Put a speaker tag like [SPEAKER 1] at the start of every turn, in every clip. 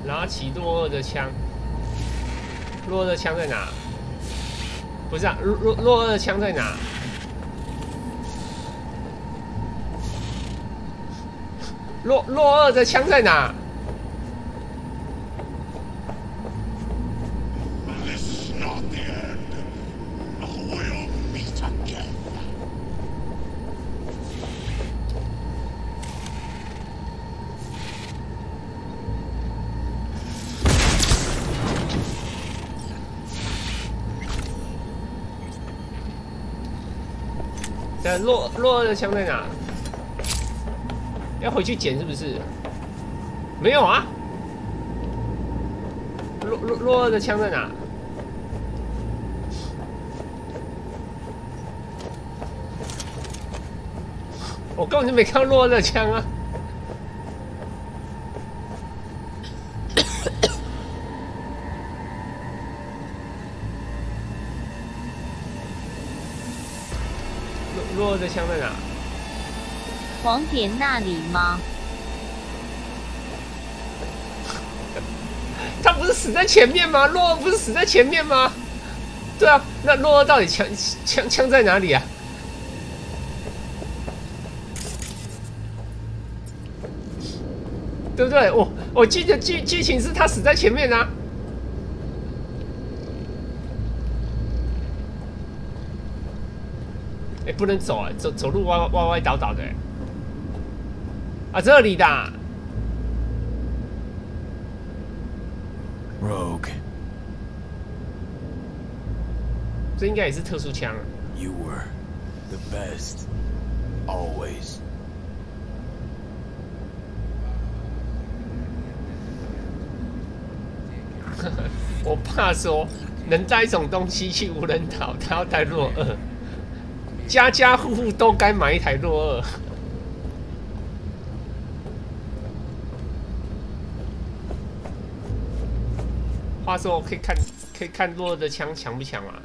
[SPEAKER 1] 拿起落二的枪。落二的枪在哪？不是啊，落二的枪在哪？落二的枪在哪？落二的枪在哪？要回去捡是不是？没有啊。落二的枪在哪？我根本就没看到落二的枪啊。落二的枪在哪？
[SPEAKER 2] 黄点那里吗？
[SPEAKER 1] 他不是死在前面吗？落二不是死在前面吗？对啊，那落二到底枪在哪里啊？对不对？我记得剧情是他死在前面啊。哎，不能走啊，走路歪倒倒的。啊，这里的。
[SPEAKER 3] Rogue，
[SPEAKER 1] 这应该也是特殊枪。
[SPEAKER 3] You were the best, always.
[SPEAKER 1] 我爸说，能带一种东西去无人岛，他要带落二。家家户户都该买一台落二。话说，可以看落二的枪强不强啊？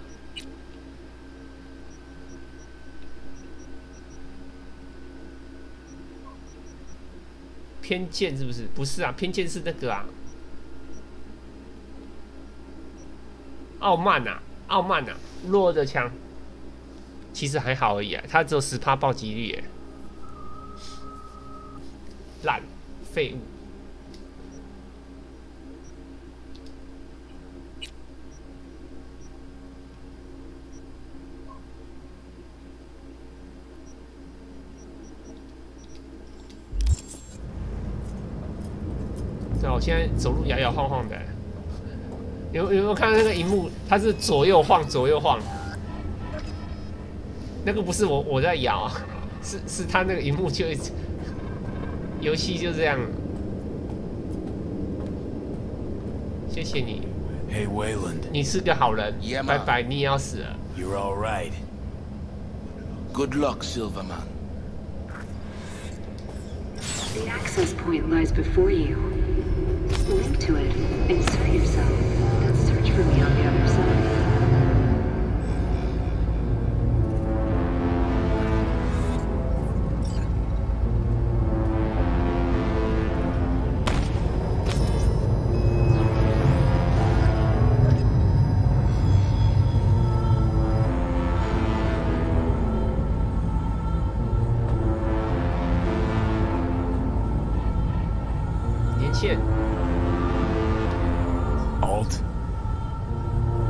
[SPEAKER 1] 偏见是不是？不是啊，偏见是那个啊，傲慢啊，落二的枪。其实还好而已啊，它只有10%暴击率耶，烂废物。对，我现在走路摇摇晃晃的，有没有看到那个荧幕？它是左右晃，左右晃。那个不是我在摇啊，是他那个荧幕就游戏就这样。谢谢你。
[SPEAKER 3] Hey Wayland，
[SPEAKER 1] 你是个好人。
[SPEAKER 4] Yeah,
[SPEAKER 1] 拜拜，你也要死了。
[SPEAKER 3] You're all right.
[SPEAKER 4] Good luck, Silverman.
[SPEAKER 5] The access point lies before you. Link to it, insert yourself, and search for me on the other side.
[SPEAKER 3] Alt?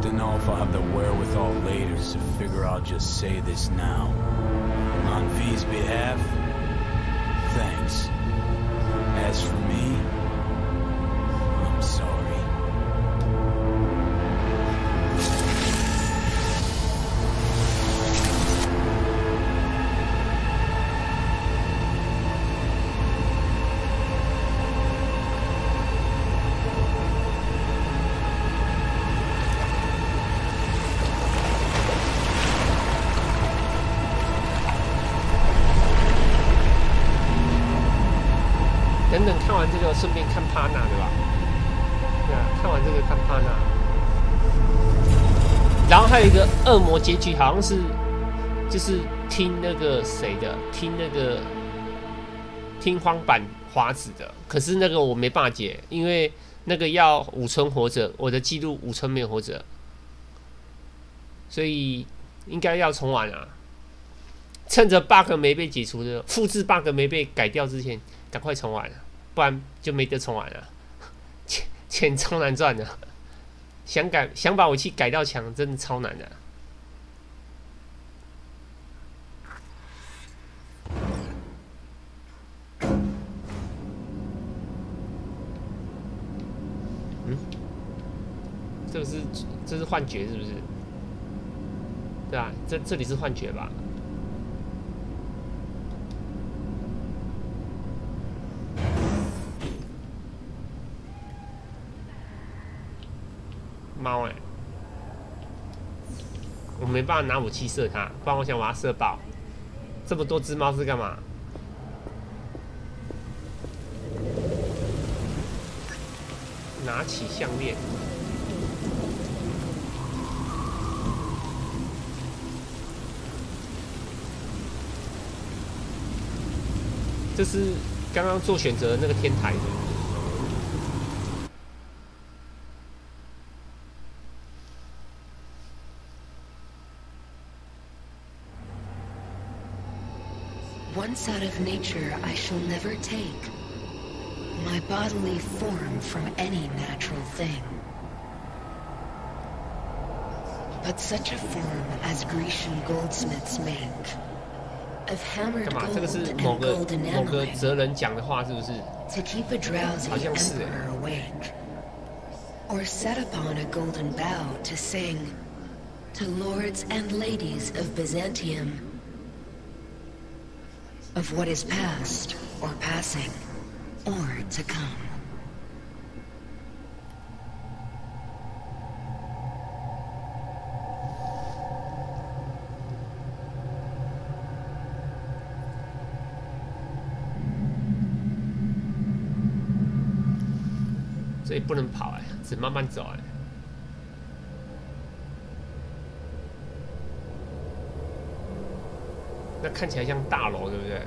[SPEAKER 3] Don't know if I'll have the wherewithal later, so figure I'll just say this now. On V's behalf, thanks. As for me, I'm sorry.
[SPEAKER 1] 等看完这个，顺便看帕纳，对吧？对啊，看完这个看帕纳，然后还有一个恶魔结局，好像是就是听那个谁的，听荒坂华子的，可是那个我没办法解，因为那个要5村活着，我的记录5村没有活着，所以应该要重玩啊。趁着 bug 没被解除的，复制 bug 没被改掉之前，赶快重玩啊，不然就没得重玩了。钱超难赚的，想把武器改到强，真的超难的。这是幻觉是不是？对啊，这里是幻觉吧？猫哎、欸，我没办法拿武器射它，不然我想把它射爆。这么多只猫是干嘛？拿起项链。这是刚刚做选择的那个天台的。
[SPEAKER 5] Once out of nature, I shall never take my bodily form from any natural thing. But such a form as Grecian goldsmiths make, of hammered
[SPEAKER 1] 干嘛？
[SPEAKER 5] gold
[SPEAKER 1] 这个是
[SPEAKER 5] and
[SPEAKER 1] 某个
[SPEAKER 5] gold
[SPEAKER 1] 某个
[SPEAKER 5] enameling,
[SPEAKER 1] 哲人讲的话，是不是？
[SPEAKER 5] to keep a drowsy
[SPEAKER 1] 好像是
[SPEAKER 5] emperor awake, or set upon a golden bough to sing to lords and ladies of Byzantium of what is past or passing or to come.
[SPEAKER 1] 所以不能跑哎、只慢慢走哎、那看起来像大楼，对不对？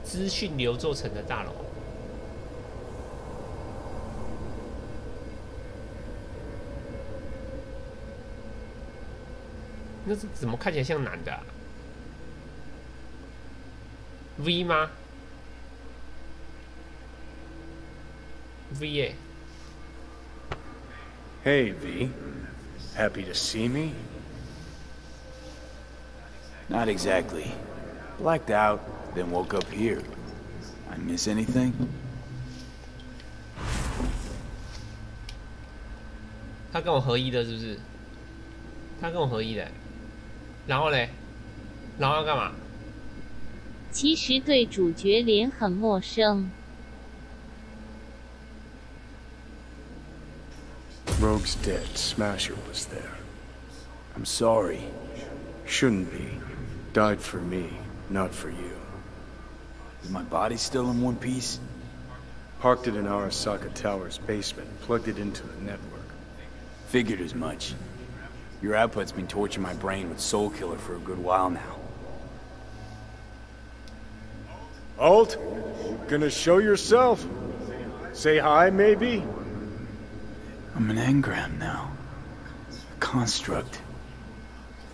[SPEAKER 1] 资讯流做成的大楼。那是怎么看起来像男的、啊、？V 吗 ？V 耶、
[SPEAKER 6] Hey, V. Happy to see me?
[SPEAKER 3] Not exactly. Blacked out, then woke up here. I miss anything?
[SPEAKER 1] 他跟我合一的，是不是？他跟我合一的，然后嘞，然后要干嘛？
[SPEAKER 2] 其实对主角脸很陌生。
[SPEAKER 6] Rogue's dead. Smasher was there.
[SPEAKER 3] I'm sorry.
[SPEAKER 6] Shouldn't be. Died for me, not for you.
[SPEAKER 3] Is my body still in one piece?
[SPEAKER 6] Parked it in Arasaka Tower's basement, plugged it into the network.
[SPEAKER 3] Figured as much. Your output's been torturing my brain with Soul Killer for a good while now.
[SPEAKER 6] Alt? Gonna show yourself? Say hi, maybe?
[SPEAKER 3] I'm an engram now. A construct.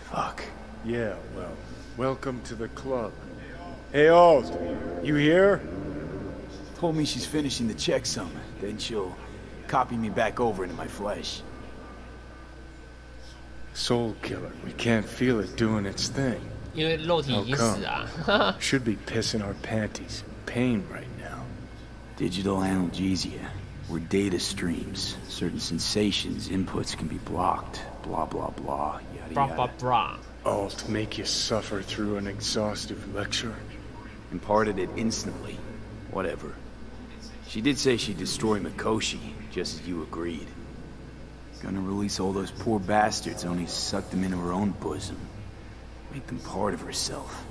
[SPEAKER 3] Fuck.
[SPEAKER 6] Yeah, well, welcome to the club. Hey, Alt, you here?
[SPEAKER 3] Told me she's finishing the checksum, then she'll copy me back over into my flesh.
[SPEAKER 6] Soul Killer, we can't feel it doing its thing.
[SPEAKER 1] 因为肉体已经死啊。
[SPEAKER 6] Should be pissing our panties. Pain right now.
[SPEAKER 3] Digital analgesia, where data streams, certain sensations, inputs can be blocked, blah blah blah, yada
[SPEAKER 1] Blah
[SPEAKER 3] yada.
[SPEAKER 1] blah blah.
[SPEAKER 6] Alt, make you suffer through an exhaustive lecture?
[SPEAKER 3] Imparted it instantly. Whatever. She did say she'd destroy Mikoshi, just as you agreed. Gonna release all those poor bastards, only suck them into her own bosom. Make them part of herself.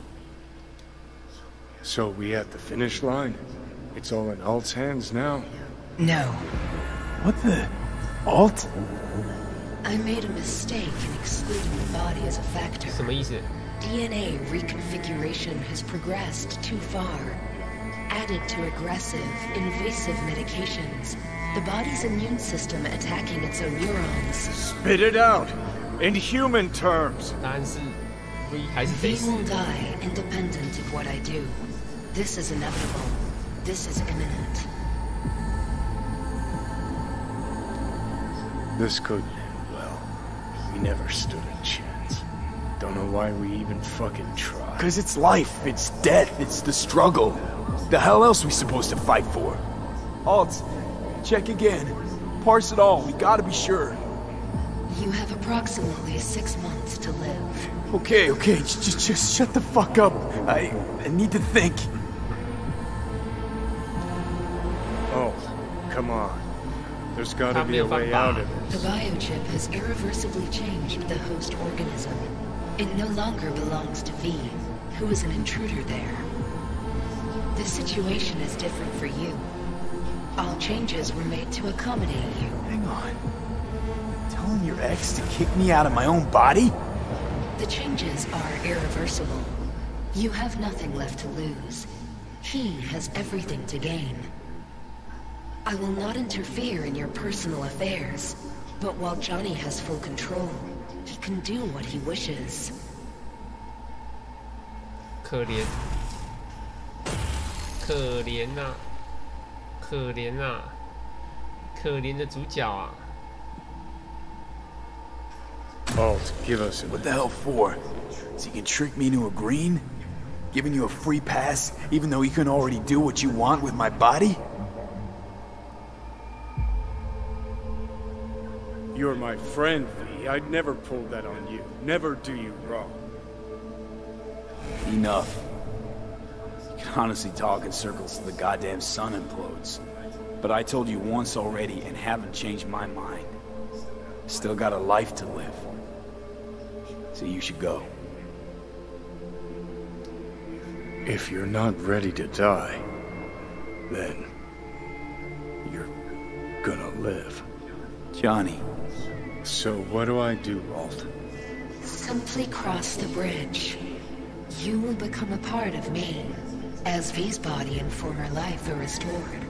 [SPEAKER 6] So we at the finish line? It's all in Alt's hands now?
[SPEAKER 5] No,
[SPEAKER 3] What the? Alt?
[SPEAKER 5] I made a mistake in excluding the body as a factor.
[SPEAKER 1] 什么意思？
[SPEAKER 5] DNA reconfiguration has progressed too far. Added to aggressive, invasive medications, the body's immune system attacking its own neurons.
[SPEAKER 6] Spit it out! In human terms!
[SPEAKER 1] 答案是 V 还是得
[SPEAKER 5] They
[SPEAKER 1] 死？
[SPEAKER 5] will die independent of what I do. This is inevitable. This is imminent.
[SPEAKER 6] This couldn't end well. We never stood a chance. Don't know why we even fucking tried.
[SPEAKER 7] Cause it's life, it's death, it's the struggle. The hell else we supposed to fight for? Alt, check again. Parse it all, we gotta be sure.
[SPEAKER 5] You have approximately 6 months to live.
[SPEAKER 7] Okay, just shut the fuck up. I need to think.
[SPEAKER 6] Oh, come on. There's gotta be a way out of it.
[SPEAKER 5] The biochip has irreversibly changed the host organism. It no longer belongs to V, who is an intruder there. The situation is different for you. All changes were made to accommodate you.
[SPEAKER 7] Hang on. Telling your ex to kick me out of my own body?
[SPEAKER 5] The changes are irreversible. You have nothing left to lose. He has everything to gain. I will not interfere in your personal affairs, but while Johnny has full control, he can do what he wishes.
[SPEAKER 1] 可怜，可怜呐、可怜呐、可怜的主角啊！
[SPEAKER 6] Alt, give us a
[SPEAKER 7] What the hell for? So you can trick me into agreeing? Giving you a free pass, even though you can already do what you want with my body?
[SPEAKER 6] You're my friend, V. I'd never pull that on you. Never do you wrong.
[SPEAKER 7] Enough. You can honestly talk in circles till the goddamn sun implodes. But I told you once already and haven't changed my mind. Still got a life to live. So you should go.
[SPEAKER 6] If you're not ready to die, then you're gonna live.
[SPEAKER 7] Johnny.
[SPEAKER 6] So what do I do, Alt?
[SPEAKER 5] Simply cross the bridge. You will become a part of me, as V's body and former life are restored.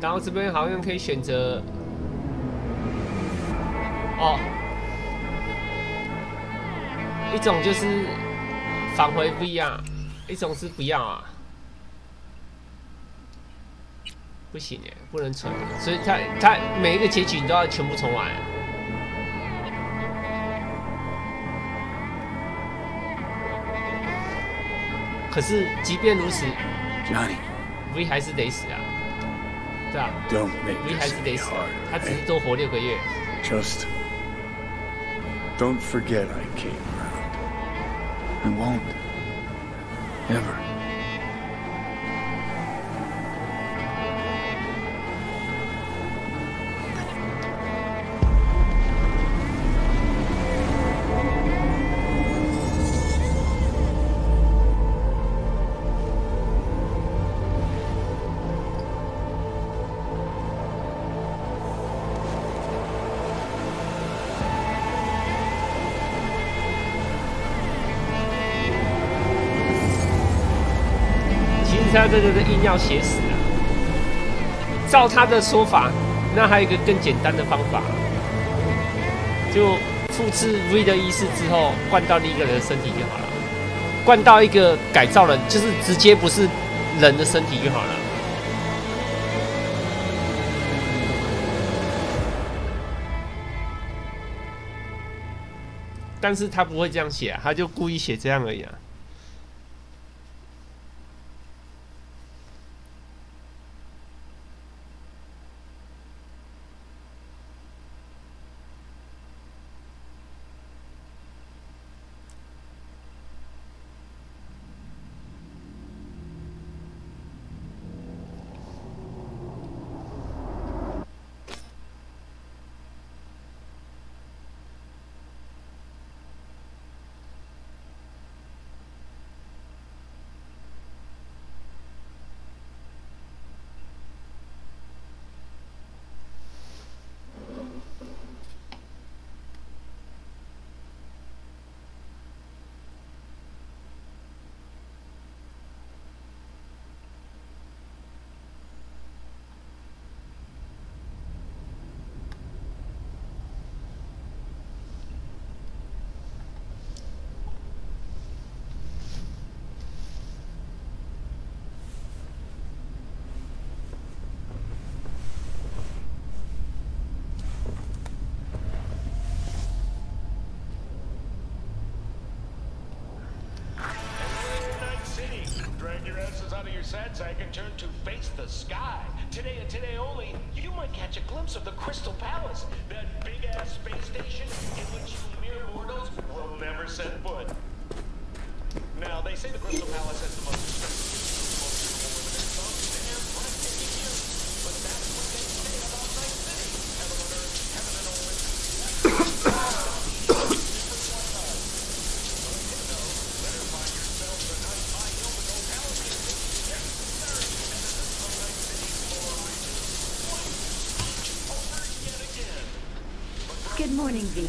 [SPEAKER 1] 然后这边好像可以选择，哦，一种就是返回 V 啊，一种是不要啊，不行耶，不能存，所以它每一个结局你都要全部重来。可是即便如此
[SPEAKER 7] Johnny.
[SPEAKER 1] ，V 还是得死啊。 对啊
[SPEAKER 6] Don't make
[SPEAKER 1] ，V 还
[SPEAKER 6] this
[SPEAKER 1] 是得
[SPEAKER 6] any
[SPEAKER 1] 死，
[SPEAKER 6] harder.
[SPEAKER 1] 他只是多活6个月。
[SPEAKER 6] Just don't forget I came around.
[SPEAKER 7] I won't. Ever.
[SPEAKER 1] 他这个硬要写死啊！照他的说法，那还有一个更简单的方法，就复制 V 的意识之后，灌到另一个人的身体就好了。灌到一个改造人，就是直接不是人的身体就好了。但是他不会这样写啊，他就故意写这样而已啊。
[SPEAKER 8] lantern to face the sky. Today and today only, you might catch a glimpse of the Crystal Palace, that big-ass space station in which you mere mortals will never set foot. Now, they say the Crystal Palace has the most expensive, and breathtaking views, but that's what they say about Night City. Heaven on earth, heaven and on
[SPEAKER 9] Good morning, V.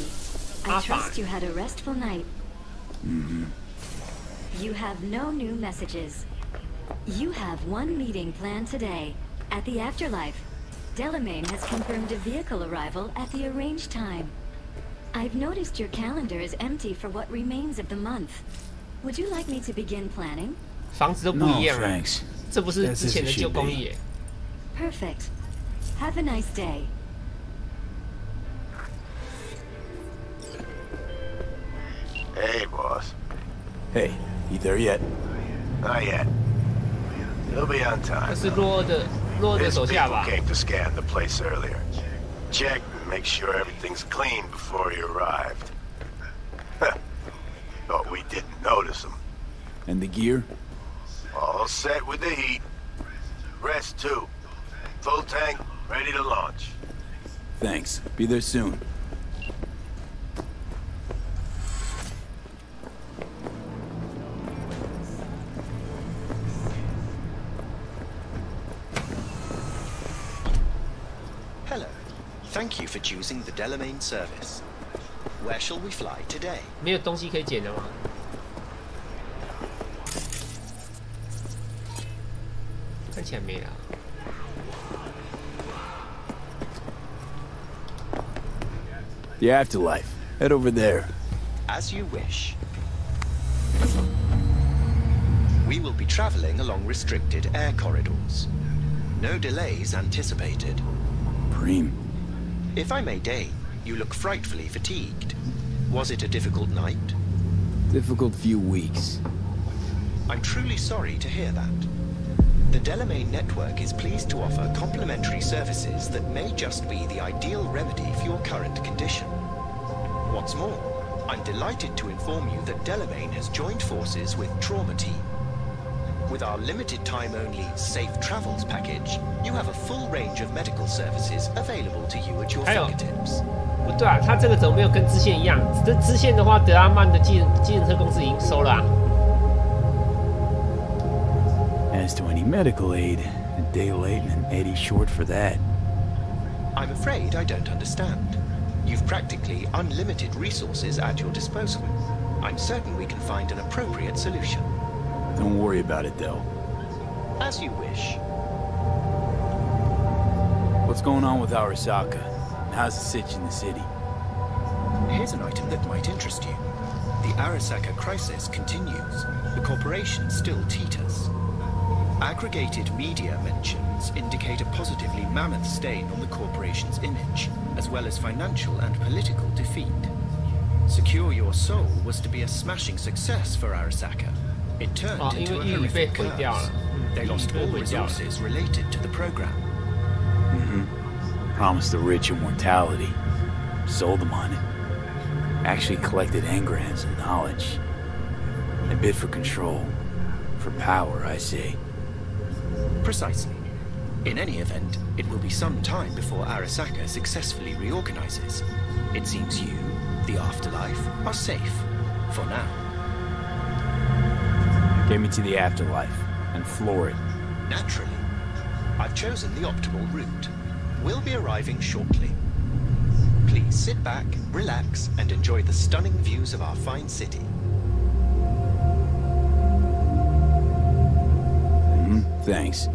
[SPEAKER 9] I trust you had a restful night. You have no new messages. You have one meeting planned today at the Afterlife. Delamain has confirmed a vehicle arrival at the arranged time. I've noticed your calendar is empty for what remains of the month. Would you like me to begin planning?
[SPEAKER 1] 房子都不一样
[SPEAKER 7] No,
[SPEAKER 1] 了
[SPEAKER 7] thanks.
[SPEAKER 1] 这不是之前的旧公寓耶。
[SPEAKER 9] Perfect. Have a nice day.
[SPEAKER 10] Hey, boss.
[SPEAKER 7] Hey, you there yet?
[SPEAKER 10] Not yet. He'll be on
[SPEAKER 1] 这
[SPEAKER 10] time.
[SPEAKER 1] 是洛尔的
[SPEAKER 10] His
[SPEAKER 1] 手下
[SPEAKER 10] people
[SPEAKER 1] 吧？
[SPEAKER 10] came to scan the place earlier. Check and make sure everything's clean before he arrived. Thought we didn't notice him.
[SPEAKER 7] And the gear?
[SPEAKER 10] All set with the heat. Rest too. Full tank, ready to launch.
[SPEAKER 7] Thanks. Be there soon.
[SPEAKER 11] Hello. Thank you for choosing the Delamain service. Where shall we fly today?
[SPEAKER 1] 没有东西可以捡的吗？看起来没了。
[SPEAKER 7] The Afterlife. Head over there.
[SPEAKER 11] As you wish. We will be traveling along restricted air corridors. No delays anticipated.
[SPEAKER 7] Preem.
[SPEAKER 11] If I may deign, you look frightfully fatigued. Was it a difficult night?
[SPEAKER 7] Difficult few weeks.
[SPEAKER 11] I'm truly sorry to hear that. The Delamain network is pleased to offer complimentary services that may just be the ideal remedy for your current condition. What's more, I'm delighted to inform you that Delamain has joined forces with Trauma Team. With our limited time-only Safe Travels package, you have a full range of medical services available to you at your fingertips.
[SPEAKER 1] 不对啊，他这个怎么没有跟支线一样？这支线的话，德拉曼的计程车公司已经收了啊。
[SPEAKER 7] As to any medical aid, a day late and an Eddie short for that.
[SPEAKER 11] I'm afraid I don't understand. You've practically unlimited resources at your disposal. I'm certain we can find an appropriate solution.
[SPEAKER 7] Don't worry about it, though.
[SPEAKER 11] As you wish.
[SPEAKER 7] What's going on with Arasaka? How's the sitch in the city?
[SPEAKER 11] Here's an item that might interest you. The Arasaka crisis continues. The corporation still teeters. Aggregated media mentions indicate a positively mammoth stain on the corporation's image, as well as financial and political defeat. Secure Your Soul was to be a smashing success for Arasaka. It turned into a horrific curse. They lost all resources related to the program.
[SPEAKER 7] Promised the rich immortality. Sold them on it. Actually collected engrams and knowledge. A bid for control. For power, I say.
[SPEAKER 11] Precisely. In any event, it will be some time before Arasaka successfully reorganizes. It seems you, the Afterlife, are safe. For now.
[SPEAKER 7] Get me to the Afterlife, and floor it.
[SPEAKER 11] Naturally. I've chosen the optimal route. We'll be arriving shortly. Please sit back, relax, and enjoy the stunning views of our fine city.
[SPEAKER 7] Thanks.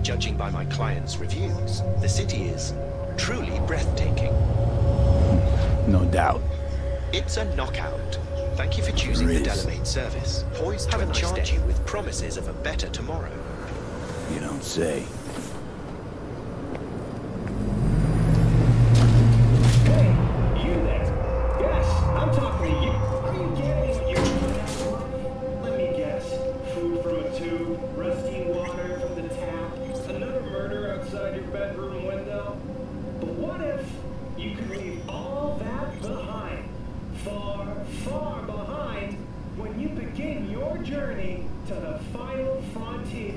[SPEAKER 11] Judging by my clients' reviews, the city is truly breathtaking.
[SPEAKER 7] No doubt.
[SPEAKER 11] It's a knockout. Thank you for choosing the Delamain service, poised to enchant you with promises of a better tomorrow.
[SPEAKER 7] You don't say.
[SPEAKER 8] Hey, you there? Yes, I'm talking to you. Are you getting what you're Let me guess. Food from a tube, rusty water from the
[SPEAKER 12] to the final frontier.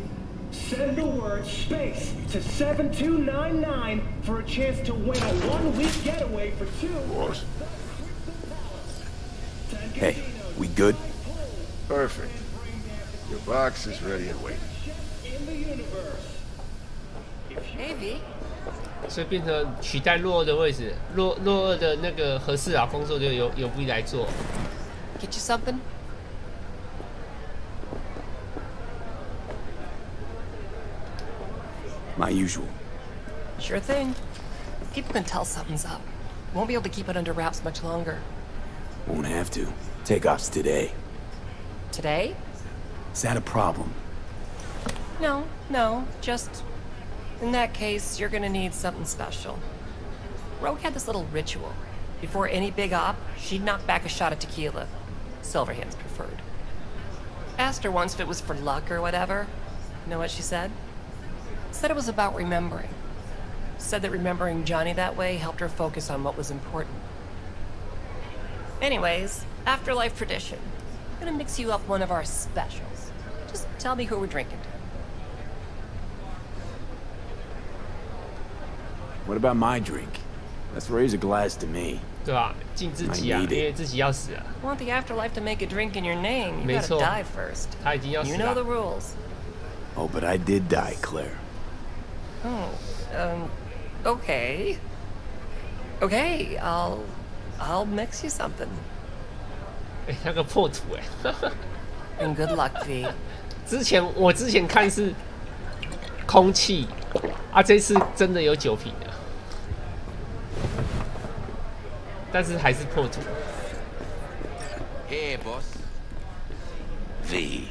[SPEAKER 12] Send the word space to 7299 for a chance to win a one-week getaway for two.
[SPEAKER 10] What?
[SPEAKER 7] Hey, we good?
[SPEAKER 10] Perfect. Your box is ready and waiting.
[SPEAKER 13] Hey, V.
[SPEAKER 1] 所以变成取代洛二的位置，洛二的那个和事佬工作就由V来做。
[SPEAKER 13] Get you something?
[SPEAKER 7] My usual.
[SPEAKER 13] Sure thing. People can tell something's up. Won't be able to keep it under wraps much longer.
[SPEAKER 7] Won't have to. Takeoff's today.
[SPEAKER 13] Today?
[SPEAKER 7] Is that a problem?
[SPEAKER 13] No. Just... in that case, you're gonna need something special. Rogue had this little ritual. Before any big op, she'd knock back a shot of tequila. Silverhand's preferred. Asked her once if it was for luck or whatever. You know what she said? Said it was about remembering. Said that remembering Johnny that way helped her focus on what was important. Anyways, afterlife tradition. I'm gonna mix you up one of our specials. Just tell me who we're drinking to.
[SPEAKER 7] What about my drink? Let's raise a glass to me.
[SPEAKER 1] 对吧？敬自己啊，因为自己要死啊。
[SPEAKER 13] Want the afterlife to make a drink in your name? You
[SPEAKER 1] 没
[SPEAKER 13] gotta
[SPEAKER 1] 错
[SPEAKER 13] die first.
[SPEAKER 1] 他已经要死
[SPEAKER 13] You
[SPEAKER 1] 了。
[SPEAKER 13] know the rules.
[SPEAKER 7] Oh, but I did die, Claire.
[SPEAKER 13] Okay. Okay, I'll mix you something.
[SPEAKER 1] 哎，那个破土哎。
[SPEAKER 13] And good luck, V.
[SPEAKER 1] 我之前看是空气啊，这次真的有酒瓶的，但是还是破土。
[SPEAKER 4] Hey, boss. V.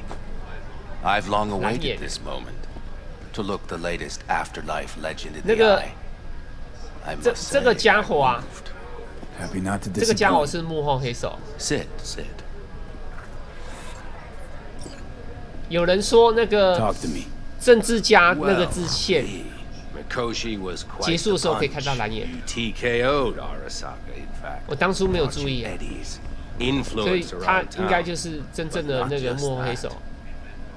[SPEAKER 4] I've long awaited this moment. To look the latest afterlife legend in the eye. I must say,
[SPEAKER 1] 这个家伙啊，
[SPEAKER 7] Happy not to
[SPEAKER 1] 这个家伙
[SPEAKER 7] disappoint.
[SPEAKER 1] 是幕后黑手。
[SPEAKER 4] Sit.
[SPEAKER 1] 有人说那个
[SPEAKER 7] Talk to me.
[SPEAKER 1] 政治家那个支线
[SPEAKER 8] Mikoshi was quite
[SPEAKER 1] 结束的时候可以
[SPEAKER 8] the
[SPEAKER 1] 看到蓝眼，
[SPEAKER 8] punch. TKO'd Arasaka, in fact.
[SPEAKER 1] 我当初没有注意啊，
[SPEAKER 8] Eddie's
[SPEAKER 1] 所以
[SPEAKER 8] influence
[SPEAKER 1] 他
[SPEAKER 8] around
[SPEAKER 1] 应该
[SPEAKER 8] town.
[SPEAKER 1] 就是真正的那个幕后黑手。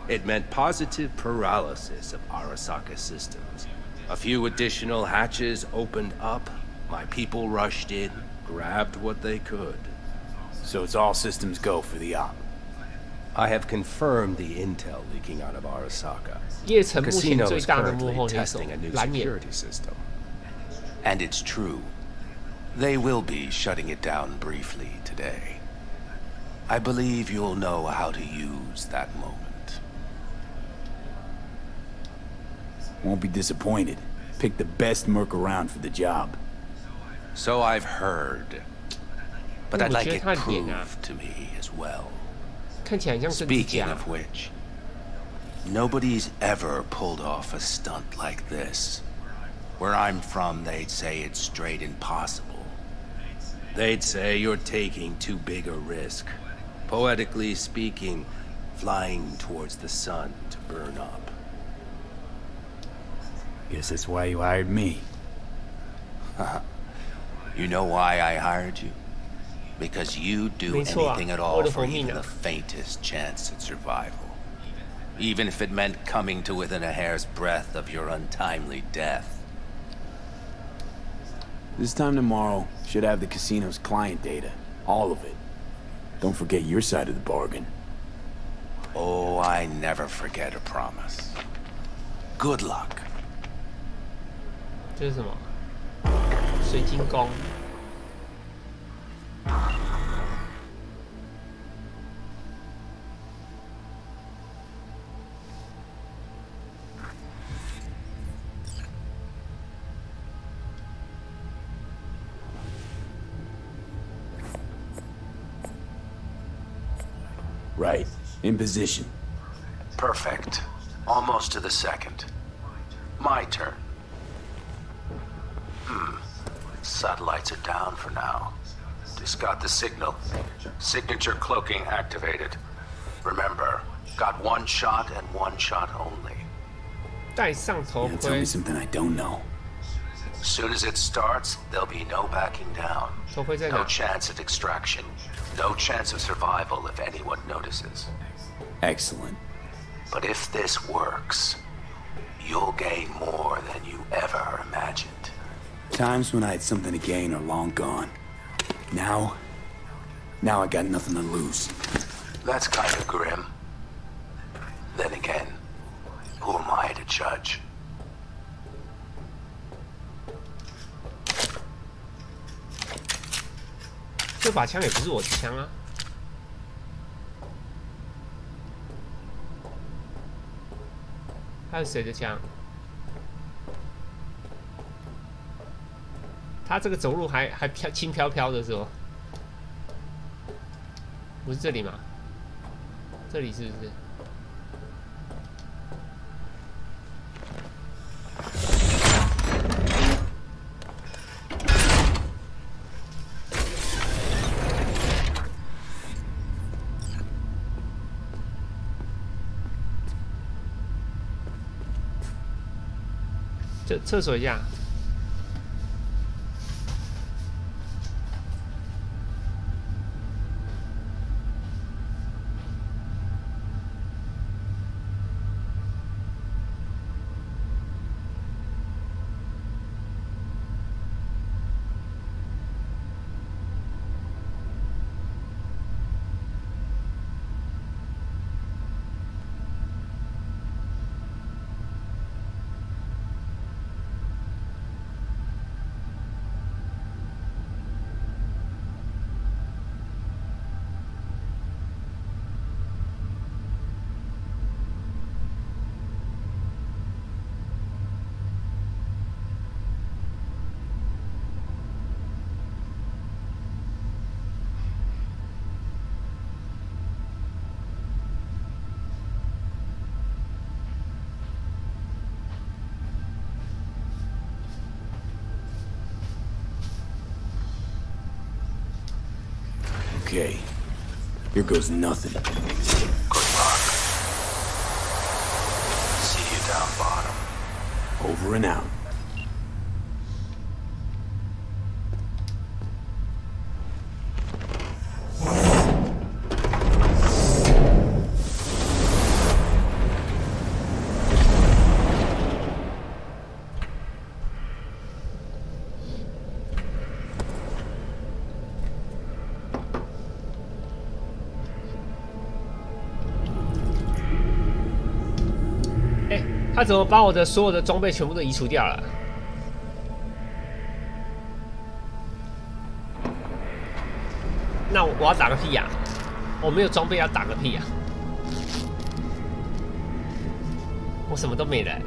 [SPEAKER 8] It meant positive paralysis of Arasaka systems. A few additional hatches opened up. My people rushed in, grabbed what they could.
[SPEAKER 7] So it's all systems go for the op.
[SPEAKER 8] I have confirmed the intel leaking out of Arasaka.
[SPEAKER 1] 叶城目前
[SPEAKER 8] Casino
[SPEAKER 1] 最
[SPEAKER 8] is
[SPEAKER 1] 大的幕
[SPEAKER 8] currently
[SPEAKER 1] 后黑手
[SPEAKER 8] testing a new
[SPEAKER 1] 蓝眼。
[SPEAKER 8] security system.
[SPEAKER 4] And it's true. They will be shutting it down briefly today. I believe you'll know how to use that moment.
[SPEAKER 7] Won't be disappointed. Pick the best merc around for the job.
[SPEAKER 4] So I've heard. But I'd like it
[SPEAKER 1] 我觉得他脸啊
[SPEAKER 4] proved to me as well.
[SPEAKER 1] 看起来很像政治
[SPEAKER 4] Speaking
[SPEAKER 1] 家。
[SPEAKER 4] of which, nobody's ever pulled off a stunt like this. Where I'm from, they'd say it's straight impossible.
[SPEAKER 8] They'd say you're taking too big a risk. Poetically speaking, flying towards the sun to burn up.
[SPEAKER 7] Guess that's why you hired me.
[SPEAKER 4] You know why I hired you? Because you do
[SPEAKER 1] 没错啊
[SPEAKER 4] anything at
[SPEAKER 1] 我
[SPEAKER 4] all
[SPEAKER 1] 的
[SPEAKER 4] for
[SPEAKER 1] 活命
[SPEAKER 4] even
[SPEAKER 1] 啊
[SPEAKER 4] the faintest chance at survival. Even if it meant coming to within a hair's breadth of your untimely death.
[SPEAKER 7] This time tomorrow, should have the casino's client data. All of it. Don't forget your side of the bargain.
[SPEAKER 4] Oh, I never forget a promise. Good luck.
[SPEAKER 1] 这是什么？水晶宫。
[SPEAKER 7] Right. In position.
[SPEAKER 10] Perfect. Almost to the second. My turn. Satellites are down for now. Just got the signal. Signature cloaking activated. Remember, got one shot and one shot only.
[SPEAKER 1] 戴上头
[SPEAKER 7] Now tell
[SPEAKER 1] 盔
[SPEAKER 7] me，something I don't know.
[SPEAKER 10] Soon as it starts, there'll be no backing down.
[SPEAKER 1] 头盔在
[SPEAKER 10] No
[SPEAKER 1] 哪？
[SPEAKER 10] chance at extraction. No chance of survival if anyone notices.
[SPEAKER 7] Excellent.
[SPEAKER 10] But if this works, you'll gain more than you ever imagined.
[SPEAKER 7] Times when I had something to gain are long gone. Now I got nothing to lose.
[SPEAKER 10] That's kind of grim. Then again, who am I to judge?
[SPEAKER 1] 这把枪也不是我的枪啊。还有谁的枪？他这个走路还轻飘飘的是吧？不是这里吗？这里是不是？这厕所一下。
[SPEAKER 7] Okay, here goes nothing.
[SPEAKER 10] Good luck. See you down bottom.
[SPEAKER 7] Over and out.
[SPEAKER 1] 他怎么把我的所有的装备全部都移除掉了？那我要打个屁呀！我没有装备要打个屁呀！我什么都没了。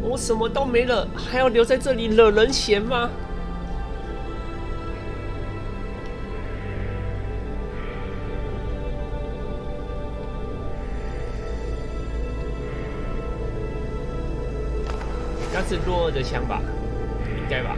[SPEAKER 1] 我什么都没了，还要留在这里惹人嫌吗？ 那是落二的枪吧？应该吧。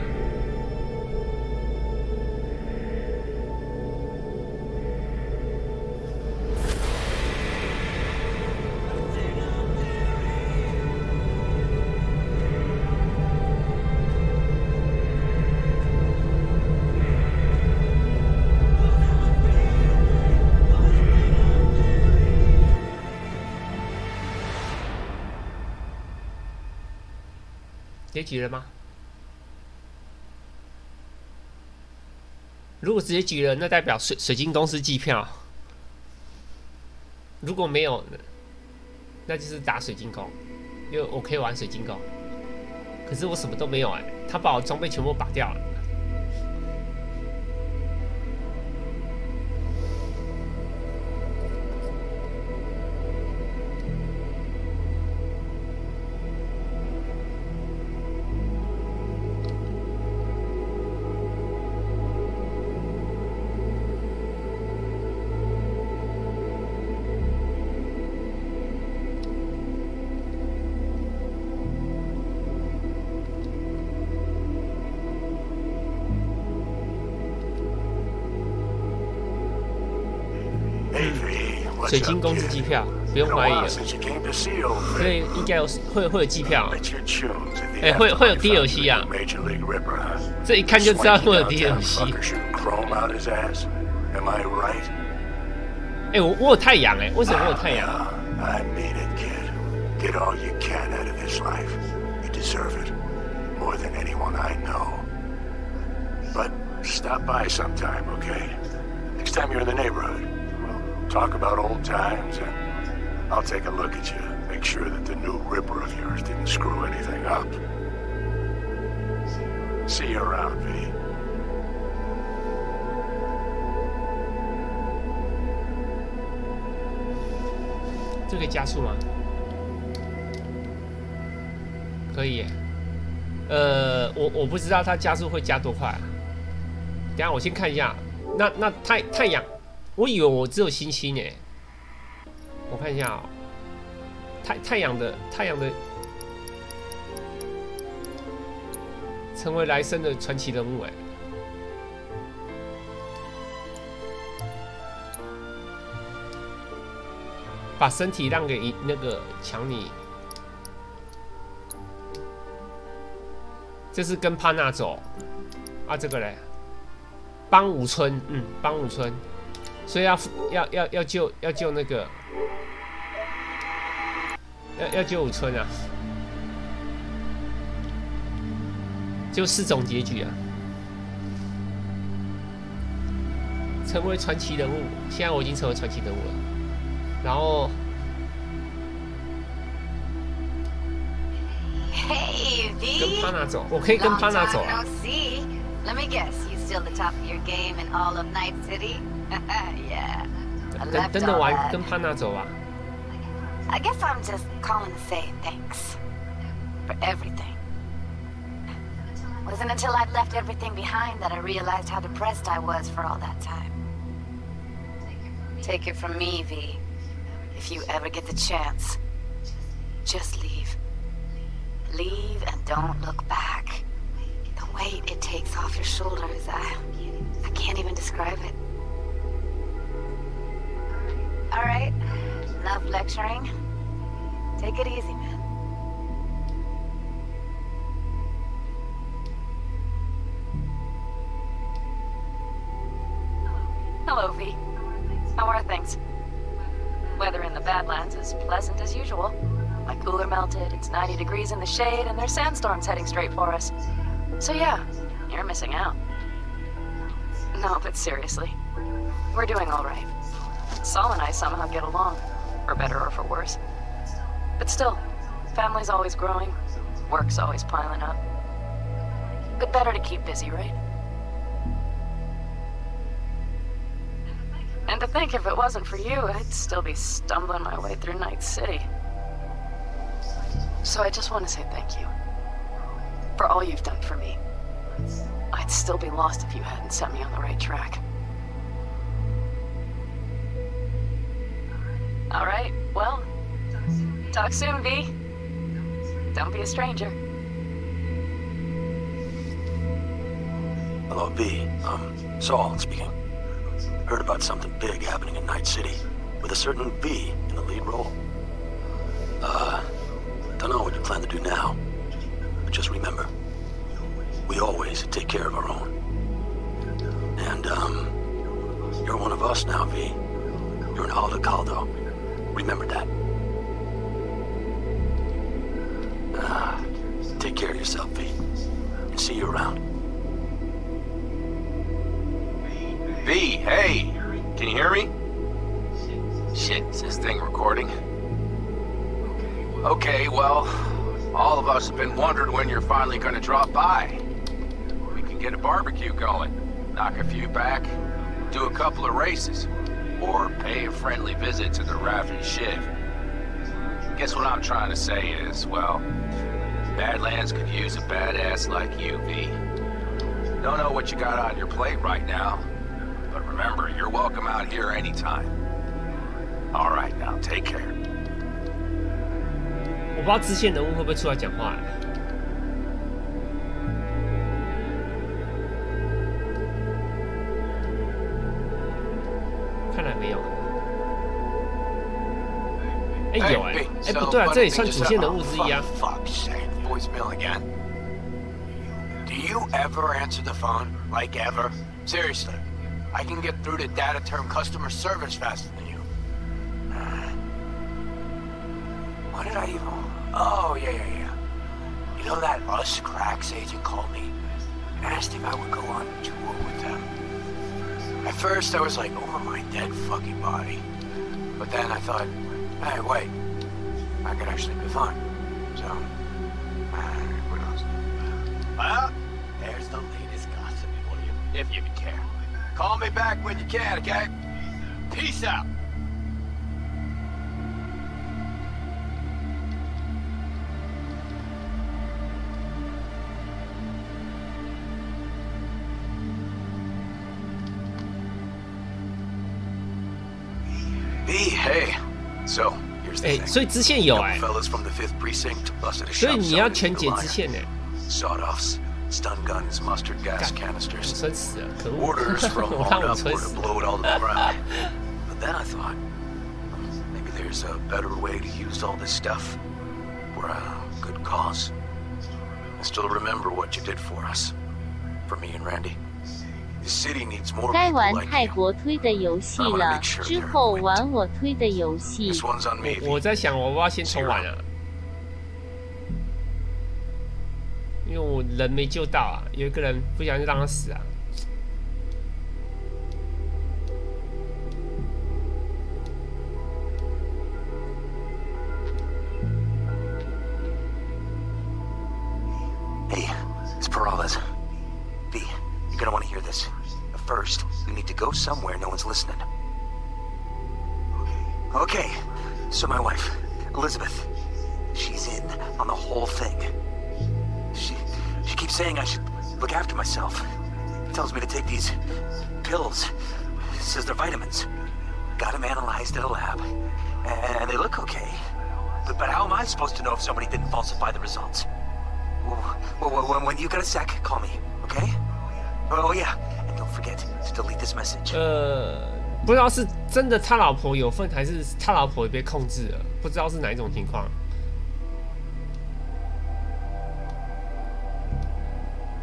[SPEAKER 1] 结局了吗？如果直接局了，那代表水晶公司计票；如果没有，那就是打水晶宫，因为我可以玩水晶宫。可是我什么都没有哎，他把我装备全部拔掉了。 水晶公司机票。不用怀疑了。所以应该会有机票，会有 DLC 啊，这一看就知道会有 DLC。我有太阳为什么我有太阳
[SPEAKER 14] ？I mean it, kid. Get all you can out of this life. You deserve it. More than anyone I know. But stop by sometime, okay? Next time you're in the neighborhood, we'll talk about old times and I'll take a look at you. Make sure that the new Ripper of yours didn't screw anything up. See you around, V.
[SPEAKER 1] 这可以加速吗？可以耶。我不知道它加速会加多快啊。等一下我先看一下。那太阳，我以为我只有星星耶。我看一下太阳的成为来生的传奇人物把身体让给那个强尼，这是跟潘娜走啊，这个嘞，帮武村，帮武村，所以要救那个，要救武村啊，就4种结局啊，成为传奇人物，现在我已经成为传奇人物了。然后
[SPEAKER 15] ，Hey V，
[SPEAKER 1] 跟潘娜走，我可以跟潘娜走啊。
[SPEAKER 15] Let me guess, you still the top of your game in all of Night City? Yeah.
[SPEAKER 1] 等等完跟潘娜走吧。
[SPEAKER 15] I guess I'm just calling to say thanks for everything. Wasn't until I'd left everything behind that I realized how depressed I was for all that time. Take it from me, V. If you ever get the chance, just leave. Leave and don't look back. The weight it takes off your shoulders, I can't even describe it. All right, enough lecturing. Take it easy, man. Hello, V. How are things? Weather in the Badlands is pleasant as usual. My cooler melted, it's 90 degrees in the shade, and there's sandstorms heading straight for us. So yeah, you're missing out. No, but seriously, we're doing all right. Saul and I somehow get along, for better or for worse. But still, family's always growing, work's always piling up. But better to keep busy, right? And to think if it wasn't for you, I'd still be stumbling my way through Night City. So I just want to say thank you. For all you've done for me. I'd still be lost if you hadn't set me on the right track. Alright, well, talk soon, V. Don't be a stranger.
[SPEAKER 14] Hello, V. Saul speaking. Heard about something big happening in Night City, with a certain V in the lead role. Don't know what you plan to do now, but just remember, we always take care of our own. And, you're one of us now, V. You're an Aldo Caldo. Remember that. Take care of yourself, V. And see you around.
[SPEAKER 10] V, hey! Can you hear me? Shit, is this thing recording? Okay, well, all of us have been wondering when you're finally gonna drop by. We can get a barbecue going, knock a few back, do a couple of races, or pay a friendly visit to the Raven Shiv. Guess what I'm trying to say is, well, Badlands could use a badass like you, V. Don't know what you got on your plate right now, but remember, you're welcome out here anytime. All right, now, take care.
[SPEAKER 1] 我不知道支线人物会不会出来讲话。看来没有。哎有哎，哎不对啊，这也算主线人物之一啊。
[SPEAKER 14] Voicemail again. Do you ever answer the phone? Like ever? Seriously. I can get through to data term customer service faster than you. What did I even... Oh, yeah. You know that Us Cracks agent called me and asked if I would go on tour with them. At first I was like, over my dead fucking body. But then I thought, hey, wait. I could actually be fine. So... who knows? Well, there's the latest gossip for you, if you care. Call me back when you can, okay? Peace out. Hey, so here's the thing.
[SPEAKER 1] 所以支线有哎，
[SPEAKER 14] fellas from the 5th precinct busted a
[SPEAKER 1] 所以
[SPEAKER 14] shop
[SPEAKER 1] 你要
[SPEAKER 14] selling
[SPEAKER 1] 全解
[SPEAKER 14] illegal
[SPEAKER 1] 支线呢。
[SPEAKER 14] sawed-offs, stun guns, mustard gas
[SPEAKER 1] 武
[SPEAKER 14] canisters.
[SPEAKER 1] 村死了，可恶！
[SPEAKER 14] Orders from
[SPEAKER 1] 我
[SPEAKER 14] on
[SPEAKER 1] 让武
[SPEAKER 14] up
[SPEAKER 1] 村
[SPEAKER 14] were
[SPEAKER 1] 死
[SPEAKER 14] to。blow it all to the ground. But then I thought, maybe there's a better way to use all this stuff for a good cause. I still remember what you did for us, for me and Randy. The city needs more
[SPEAKER 2] 该
[SPEAKER 14] people
[SPEAKER 2] 玩
[SPEAKER 14] like
[SPEAKER 2] 泰
[SPEAKER 14] you.
[SPEAKER 2] 国推的游戏了，之后玩我推的游戏。
[SPEAKER 14] This one's on me.
[SPEAKER 1] 我在想，我要不要先重玩啊？因为我人没救到啊，有一个人不小心让他死啊。
[SPEAKER 14] Hey, it's Peralez. V, you're gonna want to hear this. But first, we need to go somewhere no one's listening. Okay, so my wife, Elizabeth, she's in on the whole thing. She keeps saying I should look after myself. Tells me to take these pills. Says they're vitamins. Got them analyzed at a lab. And they look okay. But how am I supposed to know if somebody didn't falsify the results? When you got a sec, call me, okay? Oh yeah, and don't forget to delete this message.
[SPEAKER 1] 不知道是真的他老婆有份，还是他老婆也被控制了，不知道是哪一种情况。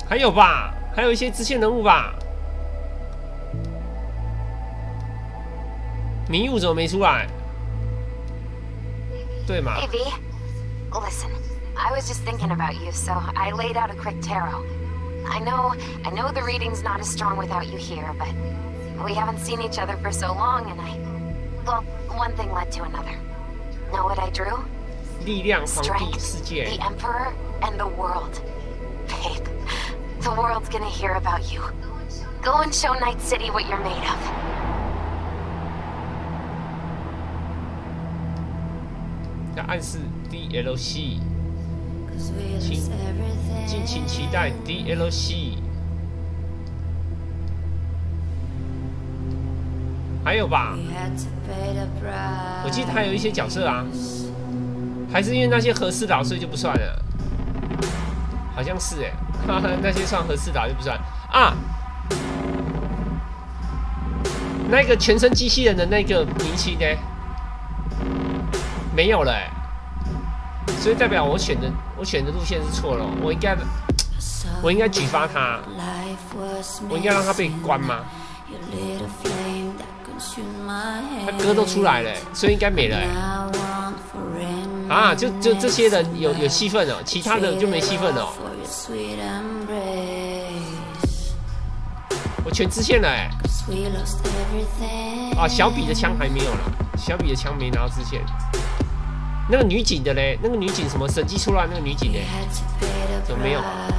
[SPEAKER 1] 还有吧，还有一些支线人物吧。迷雾怎么没出来？对嘛
[SPEAKER 16] Hey V, listen, I was just thinking about you, so I laid out a quick tarot. I know the reading's not as strong without you here, but we haven't seen each other for so long, and well, one thing led to another. Know what I drew?
[SPEAKER 1] 力量皇帝世界
[SPEAKER 16] The Emperor and the world. Babe, the world's gonna hear about you. Go and show Night City what you're made of.
[SPEAKER 1] 要暗示 DLC， 敬请期待 DLC。还有吧？我记得还有一些角色啊，还是因为那些和事佬，所以就不算了。好像是哎，那些算和事佬就不算啊。那个全身机器人的那个明星呢？没有了哎，所以代表我选的路线是错了。我应该举发他，我应该让他被关吗？他歌都出来了，所以应该没了啊！就这些人有戏份哦，其他的就没戏份哦。我全支线了哎！啊，小比的枪还没有了，小比的枪没拿到支线。那个女警的嘞，那个女警什么审计出来那个女警嘞，怎么没有？真的没了。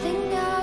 [SPEAKER 17] think I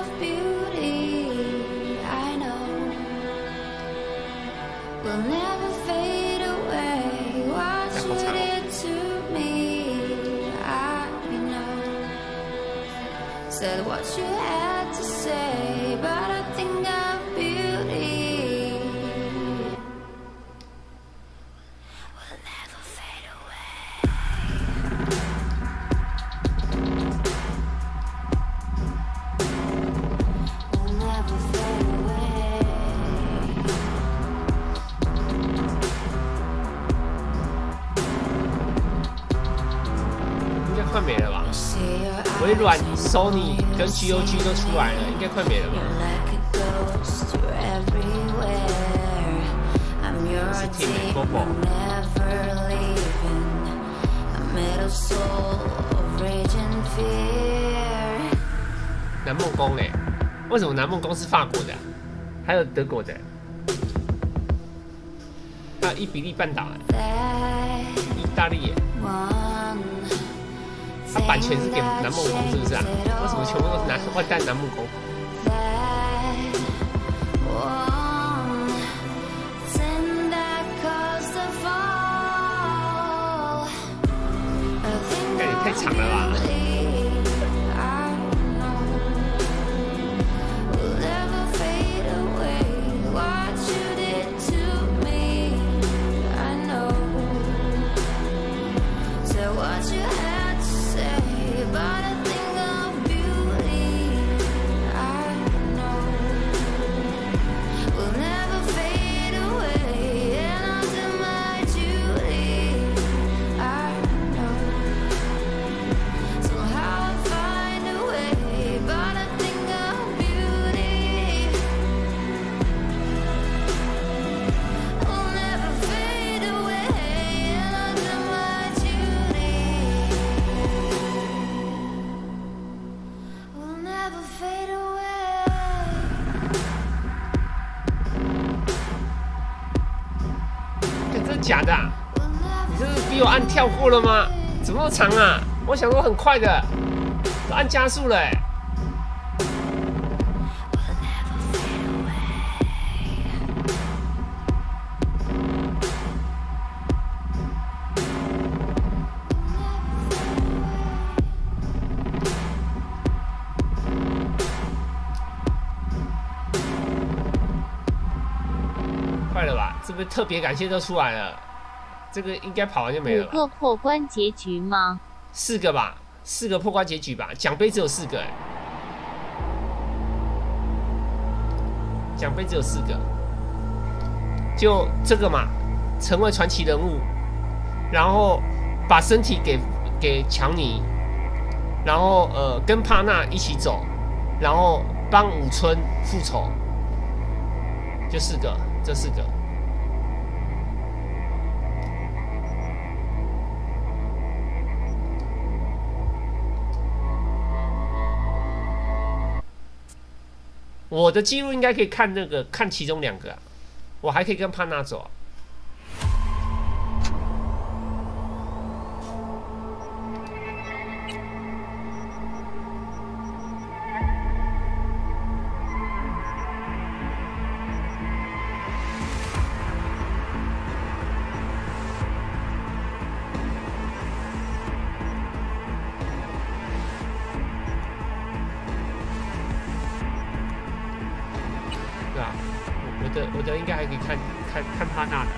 [SPEAKER 1] 微软、Sony 跟 GOG 都出来了，应该快没了吧？是挺美国宝。南梦宫嘞？为什么南梦宫是法国的、啊？还有德国的？还有伊比利半岛、意大利耶？它版权是给南梦宫是不是啊？为什么全部都是万代南梦宫？那也太长了吧！假的、啊？你这是比我按跳过了吗？怎么那么长啊？我想说很快的，都按加速了哎、欸。快了吧？是不是特别感谢都出来了？这个应该跑完就没了吧？
[SPEAKER 2] 5个破关结局吗
[SPEAKER 1] ？4个吧，4个破关结局吧。奖杯只有4个哎、欸，奖杯只有4个，就这个嘛，成为传奇人物，然后把身体给强尼，然后跟帕纳一起走，然后帮武村复仇，就4个，这4个。我的记录应该可以看那个，看其中2个、啊，我还可以跟帕纳走、啊。我的应该还可以看帕纳的。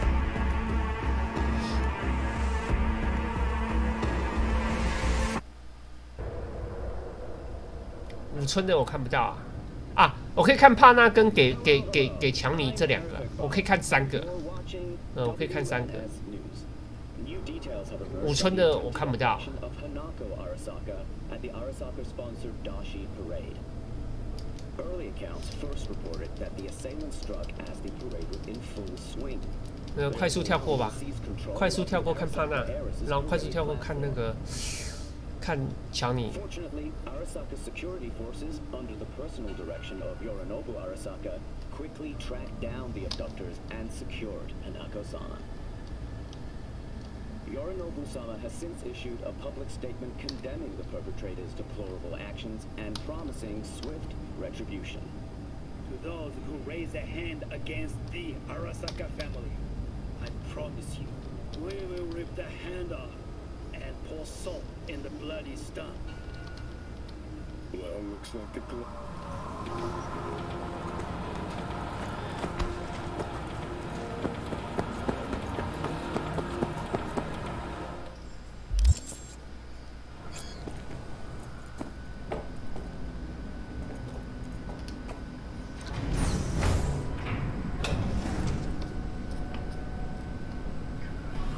[SPEAKER 1] 武村的我看不到啊，我可以看帕纳跟给强尼这2个，我可以看3个，我可以看3个。武村的我看不到。
[SPEAKER 17] Early accounts first reported that the assailant struck as the parade was in full swing.
[SPEAKER 1] 快速跳过吧，快速跳过看帕纳，然后快速跳过看那个看乔尼。
[SPEAKER 17] Fortunately, Arasaka's security forces, under the personal direction of Yorinobu Arasaka, quickly tracked down the abductors and secured Hanako-sama. Yorinobu-sama has since issued a public statement condemning the perpetrators' deplorable actions and promising swift retribution.
[SPEAKER 18] To those who raise a hand against the Arasaka family, I promise you, we will rip the hand off and pour salt in the bloody stump.
[SPEAKER 6] Well, looks like the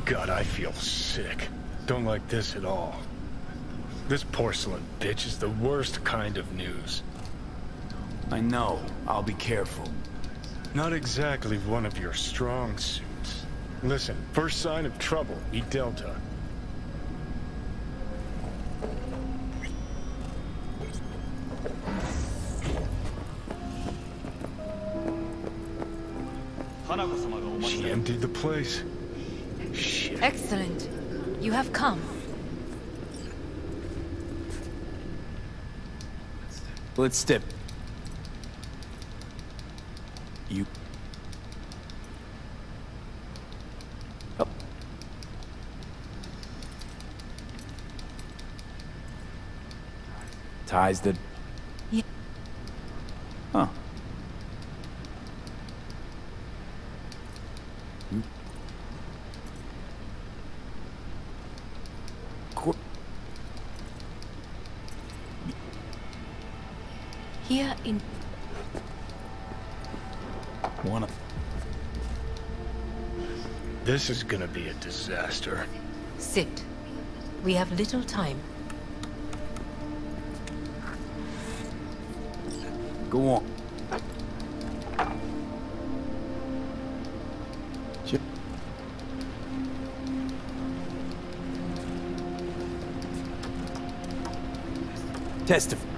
[SPEAKER 6] God, I feel sick. Don't like this at all. This porcelain bitch is the worst kind of news.
[SPEAKER 7] I know. I'll be careful.
[SPEAKER 6] Not exactly one of your strong suits. Listen, first sign of trouble, eat Delta. She emptied the place. Shit.
[SPEAKER 19] Excellent. You have come.
[SPEAKER 7] Let's step. You. Oh. Ties the.
[SPEAKER 19] Yeah.
[SPEAKER 7] Huh.
[SPEAKER 19] Here in...
[SPEAKER 6] This is gonna be a disaster.
[SPEAKER 19] Sit. We have little time.
[SPEAKER 7] Go on. Testify.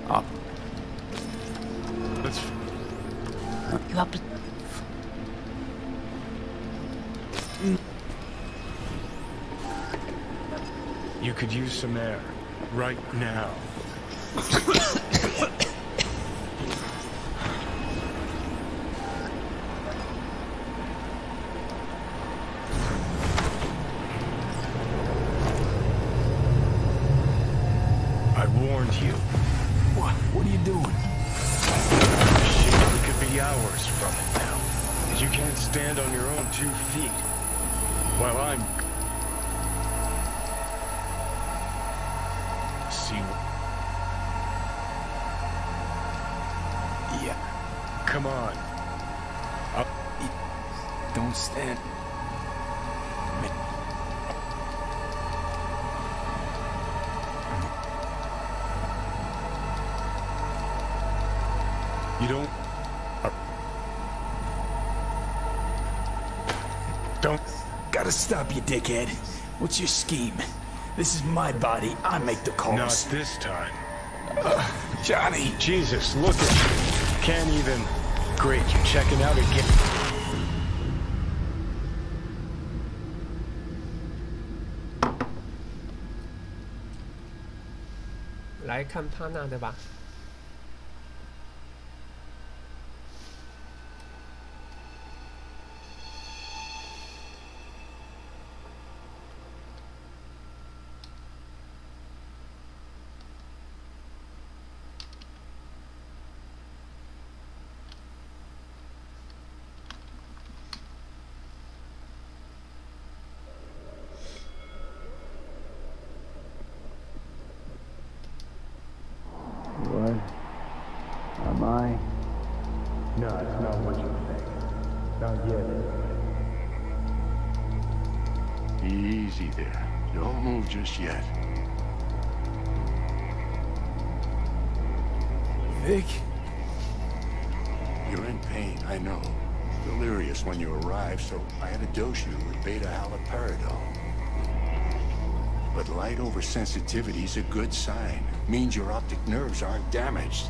[SPEAKER 7] Up.
[SPEAKER 6] Let's.
[SPEAKER 19] You up?
[SPEAKER 6] You could use some air right now. I warned you.
[SPEAKER 7] What are you doing?
[SPEAKER 6] Shit, we could be hours from it now. And you can't stand on your own 2 feet. While I'm... See...
[SPEAKER 7] Yeah.
[SPEAKER 6] Come on.
[SPEAKER 7] Don't stand...
[SPEAKER 6] You don't... Don't...
[SPEAKER 7] Gotta stop you, dickhead. What's your scheme? This is my body. I make the calls.
[SPEAKER 6] Not this time.
[SPEAKER 7] Johnny!
[SPEAKER 6] Jesus, look at you. Can't even... Great, you're checking out again.
[SPEAKER 1] 来看帕纳的吧。
[SPEAKER 6] What? Am I? No, it's not what you think. Not yet.
[SPEAKER 14] Easy there. Don't move just yet.
[SPEAKER 7] Vic?
[SPEAKER 14] You're in pain, I know. Delirious when you arrived, so I had to dose you with beta-haloperidol. But light oversensitivity is a good sign. Means your optic nerves aren't damaged.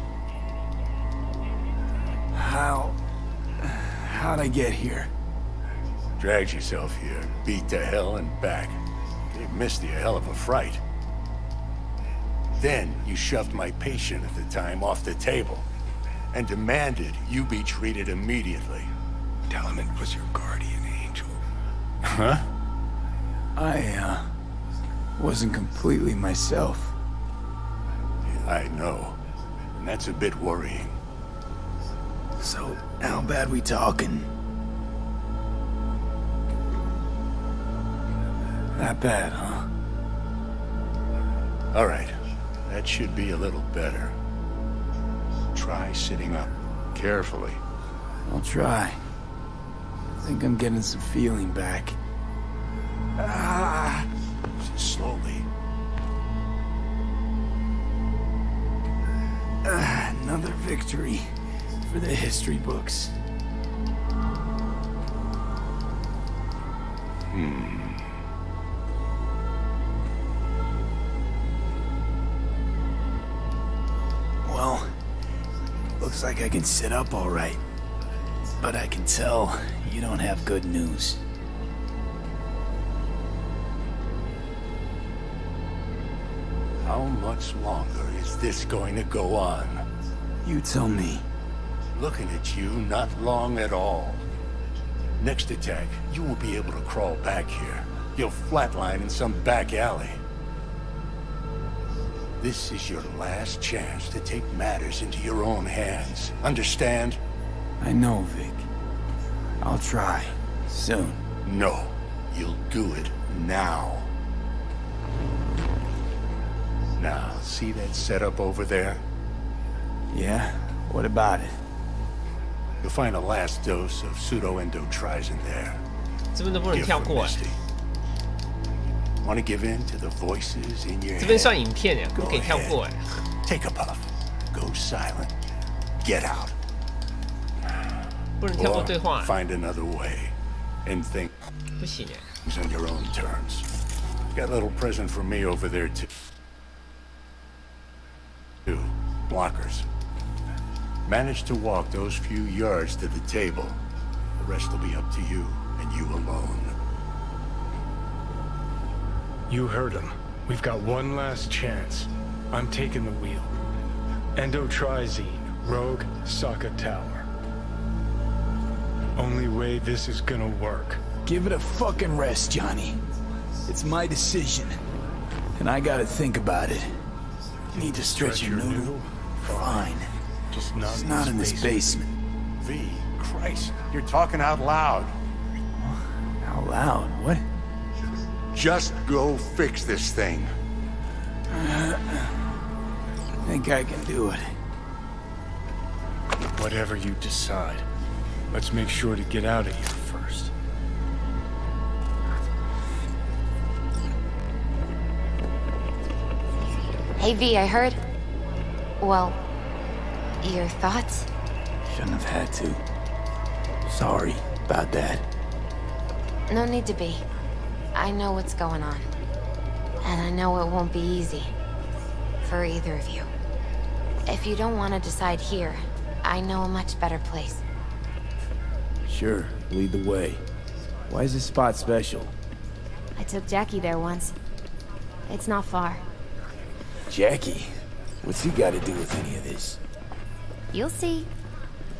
[SPEAKER 7] How'd I get here?
[SPEAKER 14] Dragged yourself here, beat to hell and back. Gave Misty a hell of a fright. Then you shoved my patient at the time off the table and demanded you be treated immediately.
[SPEAKER 7] Tell him it was your guardian angel.
[SPEAKER 14] Huh?
[SPEAKER 7] I, wasn't completely myself.
[SPEAKER 14] Yeah, I know. And that's a bit worrying.
[SPEAKER 7] So, how bad we talking? That bad, huh?
[SPEAKER 14] All right. That should be a little better. Try sitting up. Carefully.
[SPEAKER 7] I'll try. I think I'm getting some feeling back. Slowly. Another victory for the history books. Well, looks like I can sit up all right. But I can tell you don't have good news.
[SPEAKER 14] How much longer is this going to go on?
[SPEAKER 7] You tell me.
[SPEAKER 14] Looking at you, not long at all. Next attack, you won't be able to crawl back here. You'll flatline in some back alley. This is your last chance to take matters into your own hands. Understand?
[SPEAKER 7] I know, Vic. I'll try. Soon.
[SPEAKER 14] No. You'll do it now. Now, see that setup over there?
[SPEAKER 7] Yeah? What about it?
[SPEAKER 14] You'll find a last dose of pseudo-endotrizin there.
[SPEAKER 1] 这边都不能跳过哎。
[SPEAKER 14] Want to give in to the voices in your head?
[SPEAKER 1] 这边算影片哎，不可以跳过哎。
[SPEAKER 14] Take a puff. Go silent. Get out.
[SPEAKER 1] 不能跳过对话。
[SPEAKER 14] Find another way and think.
[SPEAKER 1] 不行哎。
[SPEAKER 14] It's on your own terms. Got a little present for me over there too. Blockers. Manage to walk those few yards to the table. The rest will be up to you and you alone.
[SPEAKER 6] You heard him. We've got one last chance. I'm taking the wheel. Endotrizine, Rogue, Saka Tower. Only way this is gonna work.
[SPEAKER 7] Give it a fucking rest, Johnny. It's my decision. And I gotta think about it. Need to stretch your noodle? Fine.
[SPEAKER 6] Just not,
[SPEAKER 7] it's not in this basement.
[SPEAKER 14] V, Christ, you're talking out loud.
[SPEAKER 7] Out loud? What?
[SPEAKER 14] Just go fix this thing.
[SPEAKER 7] Think I can do it.
[SPEAKER 6] Whatever you decide. Let's make sure to get out of here first.
[SPEAKER 16] Hey V, I heard... Well... Your thoughts?
[SPEAKER 7] Shouldn't have had to. Sorry about that.
[SPEAKER 16] No need to be. I know what's going on. And I know it won't be easy. For either of you. If you don't want to decide here, I know a much better place.
[SPEAKER 7] Sure, lead the way. Why is this spot special?
[SPEAKER 16] I took Jackie there once. It's not far.
[SPEAKER 7] Jackie? What's he got to do with any of this?
[SPEAKER 16] You'll see.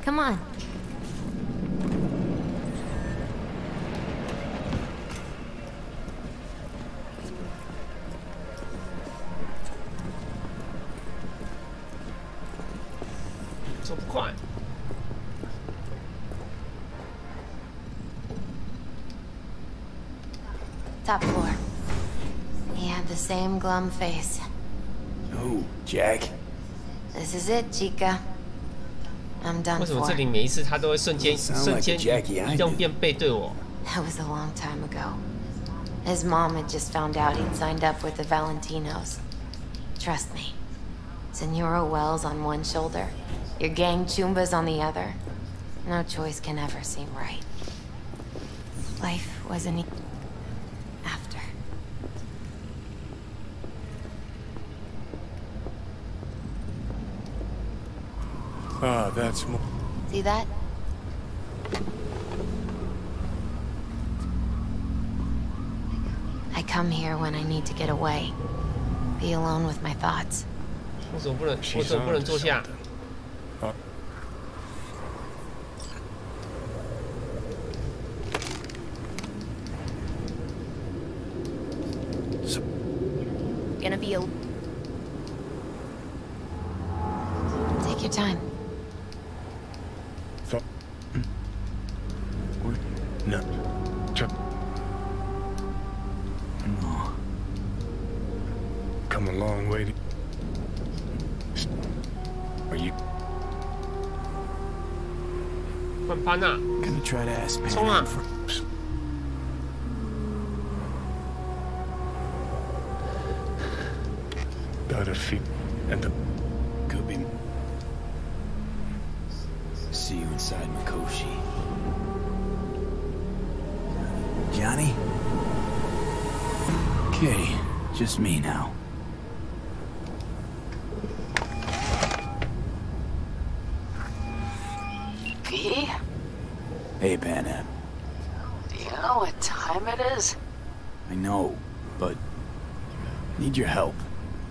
[SPEAKER 16] Come on. Top floor. He had the same glum face.
[SPEAKER 7] Oh, Jack.
[SPEAKER 16] This is it, Chica. I'm done
[SPEAKER 1] 为什么
[SPEAKER 16] for.
[SPEAKER 1] 这里每一次他都会瞬间移动变背对我？
[SPEAKER 16] That was a long time ago. His mom had just found out he'd signed up with the Valentinos. Trust me. Senora Wells on one shoulder, your gang Chumbas on the other. No choice can ever seem right. Life wasn't after.
[SPEAKER 6] Ah, that's more.
[SPEAKER 16] See that? I come here when I need to get away. Be alone with my thoughts.
[SPEAKER 1] 为什么不能坐下？
[SPEAKER 16] Gonna be a... Take your time.
[SPEAKER 6] No.
[SPEAKER 7] No.
[SPEAKER 6] Come a long way to... Are you...
[SPEAKER 1] Gonna
[SPEAKER 7] try to ask
[SPEAKER 1] 冲啊！
[SPEAKER 6] got a feet and the...
[SPEAKER 7] Could be. See you inside Mikoshi. Johnny? Okay, just me now.
[SPEAKER 15] V?
[SPEAKER 7] Hey, Panam.
[SPEAKER 15] Do you know what time it is?
[SPEAKER 7] I know, but... need your help.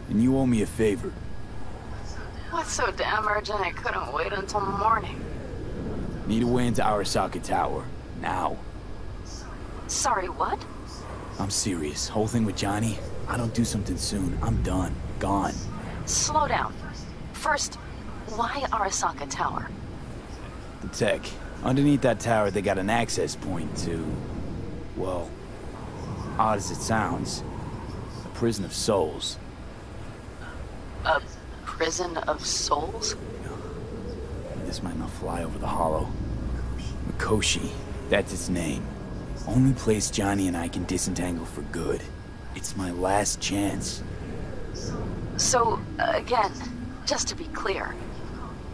[SPEAKER 7] And you owe me a favor.
[SPEAKER 15] What's so damn urgent I couldn't wait until morning?
[SPEAKER 7] Need a way into Arasaka Tower. Now.
[SPEAKER 15] Sorry, what?
[SPEAKER 7] I'm serious. Whole thing with Johnny, I don't do something soon, I'm done. Gone.
[SPEAKER 15] Slow down. First, why Arasaka Tower?
[SPEAKER 7] The tech. Underneath that tower, they got an access point to... well... odd as it sounds... a prison of souls.
[SPEAKER 15] A prison of souls?
[SPEAKER 7] This might not fly over the hollow. Mikoshi, that's its name. Only place Johnny and I can disentangle for good. It's my last chance.
[SPEAKER 15] So, again, just to be clear,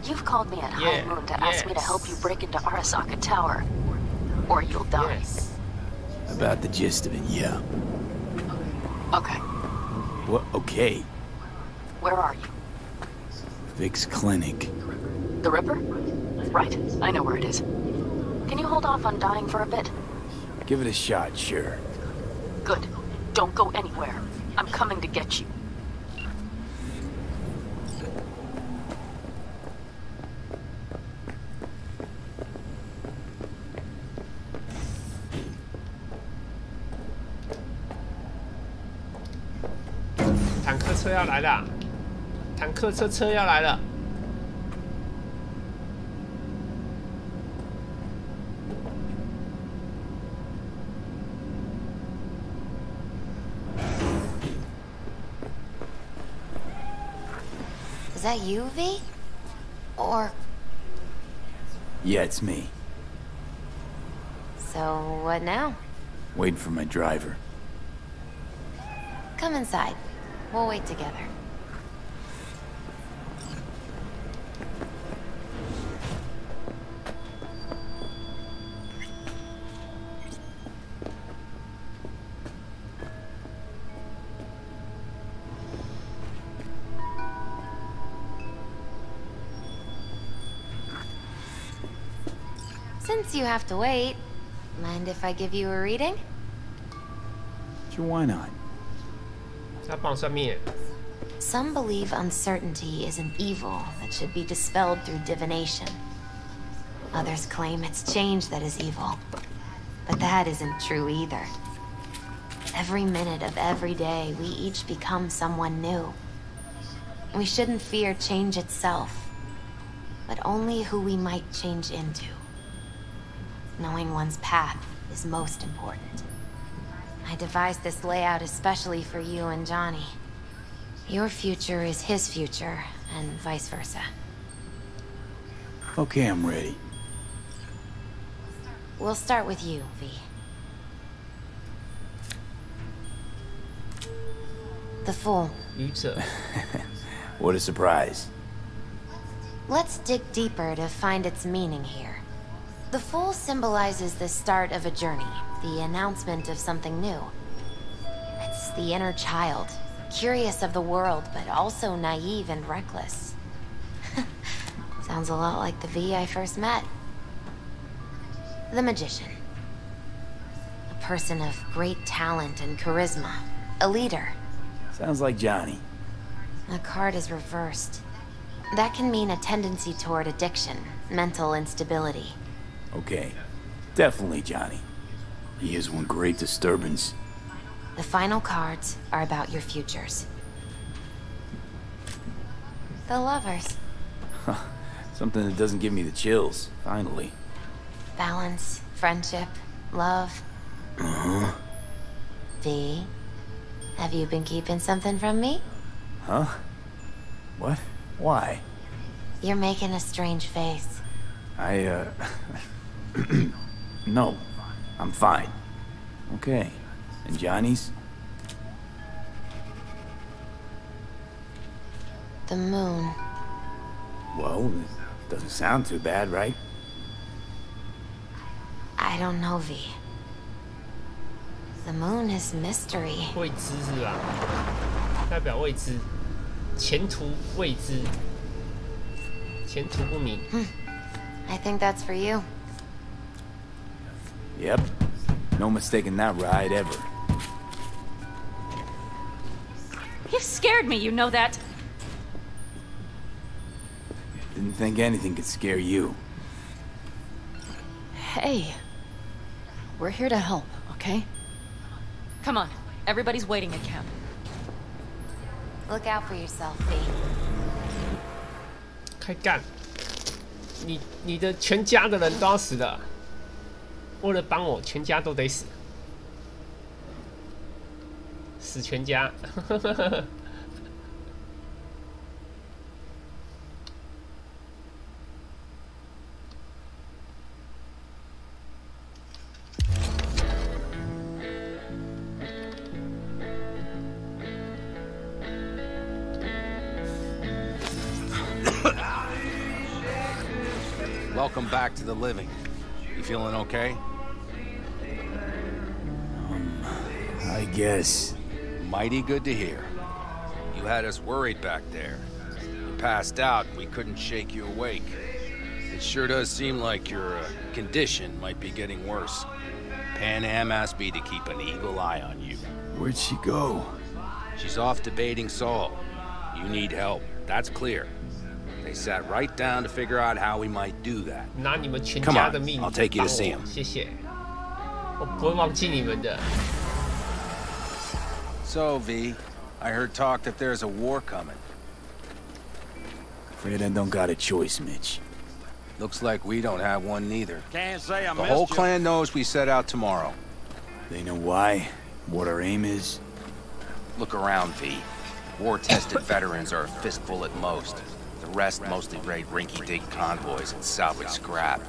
[SPEAKER 15] you've called me at High Moon to ask me to help you break into Arasaka Tower, or you'll die.
[SPEAKER 1] Yes.
[SPEAKER 7] About the gist of it, yeah.
[SPEAKER 15] Okay.
[SPEAKER 7] What? Okay.
[SPEAKER 15] Where are you?
[SPEAKER 7] Vic's clinic.
[SPEAKER 15] The Ripper? Right, I know where it is. Can you hold off on dying for a bit?
[SPEAKER 7] Give it a shot, sure.
[SPEAKER 15] Good. Don't go anywhere. I'm coming to get you.
[SPEAKER 1] 坦克车要来了，坦克车要来了。
[SPEAKER 16] Is that you, V? Or...
[SPEAKER 7] Yeah, it's me.
[SPEAKER 16] So, what now?
[SPEAKER 7] Waiting for my driver.
[SPEAKER 16] Come inside. We'll wait together. Since you have to wait, mind if I give you a reading?
[SPEAKER 7] Sure, why not?
[SPEAKER 1] 在榜上面。
[SPEAKER 16] Some believe uncertainty is an evil that should be dispelled through divination. Others claim it's change that is evil. But that isn't true either. Every minute of every day, we each become someone new. We shouldn't fear change itself, but only who we might change into. Knowing one's path is most important. I devised this layout especially for you and Johnny. Your future is his future, and vice versa.
[SPEAKER 7] Okay, I'm ready.
[SPEAKER 16] We'll start with you, V. The Fool.
[SPEAKER 7] What a surprise.
[SPEAKER 16] Let's dig deeper to find its meaning here. The Fool symbolizes the start of a journey, the announcement of something new. It's the inner child, curious of the world, but also naive and reckless. Sounds a lot like the V I first met. The Magician. A person of great talent and charisma. A leader.
[SPEAKER 7] Sounds like Johnny.
[SPEAKER 16] The card is reversed. That can mean a tendency toward addiction, mental instability.
[SPEAKER 7] Okay. Definitely Johnny. He is one great disturbance.
[SPEAKER 16] The final cards are about your futures. The Lovers.
[SPEAKER 7] Something that doesn't give me the chills, finally.
[SPEAKER 16] Balance, friendship, love.
[SPEAKER 7] Uh-huh.
[SPEAKER 16] V, have you been keeping something from me?
[SPEAKER 7] Huh? What? Why?
[SPEAKER 16] You're making a strange face.
[SPEAKER 7] No. I'm fine. Okay. And Johnny's?
[SPEAKER 16] The moon.
[SPEAKER 7] Well, it doesn't sound too bad, right?
[SPEAKER 16] I don't know, V. The moon is mystery.
[SPEAKER 1] 未知是吧？代表未知，前途未知，前途不明。
[SPEAKER 16] I think that's for you.
[SPEAKER 7] Yep. No mistaking that ride ever.
[SPEAKER 20] You scared me, you know that.
[SPEAKER 7] Didn't think anything could scare you.
[SPEAKER 20] Hey. We're here to help, okay? Come on. Everybody's waiting at camp.
[SPEAKER 16] Look out for yourself, V.
[SPEAKER 1] 开干！你的全家的人都要死了，为了帮我，全家都得死，死全家。
[SPEAKER 4] Welcome back to the living. You feeling okay?
[SPEAKER 7] I guess.
[SPEAKER 4] Mighty good to hear. You had us worried back there. You passed out and we couldn't shake you awake. It sure does seem like your condition might be getting worse. Pan Am asked me to keep an eagle eye on you.
[SPEAKER 7] Where'd she go?
[SPEAKER 4] She's off debating Saul. You need help. That's clear. They sat right down to figure out how we might do that.
[SPEAKER 1] 拿你们全
[SPEAKER 4] Come
[SPEAKER 1] 家的
[SPEAKER 4] on,
[SPEAKER 1] 命
[SPEAKER 4] I'll take you to see him.
[SPEAKER 1] 谢谢，我不会忘记你们的。
[SPEAKER 4] So, V, I heard talk that there's a war coming.
[SPEAKER 7] Afraid I don't got a choice, Mitch.
[SPEAKER 4] Looks like we don't have one neither.
[SPEAKER 10] Can't say I
[SPEAKER 4] The
[SPEAKER 10] missed
[SPEAKER 4] whole
[SPEAKER 10] you.
[SPEAKER 4] clan knows we set out tomorrow.
[SPEAKER 7] They know why, what our aim is.
[SPEAKER 4] Look around, V. War-tested veterans are a fistful at most. The rest mostly raid rinky-dink convoys and salvage scrap.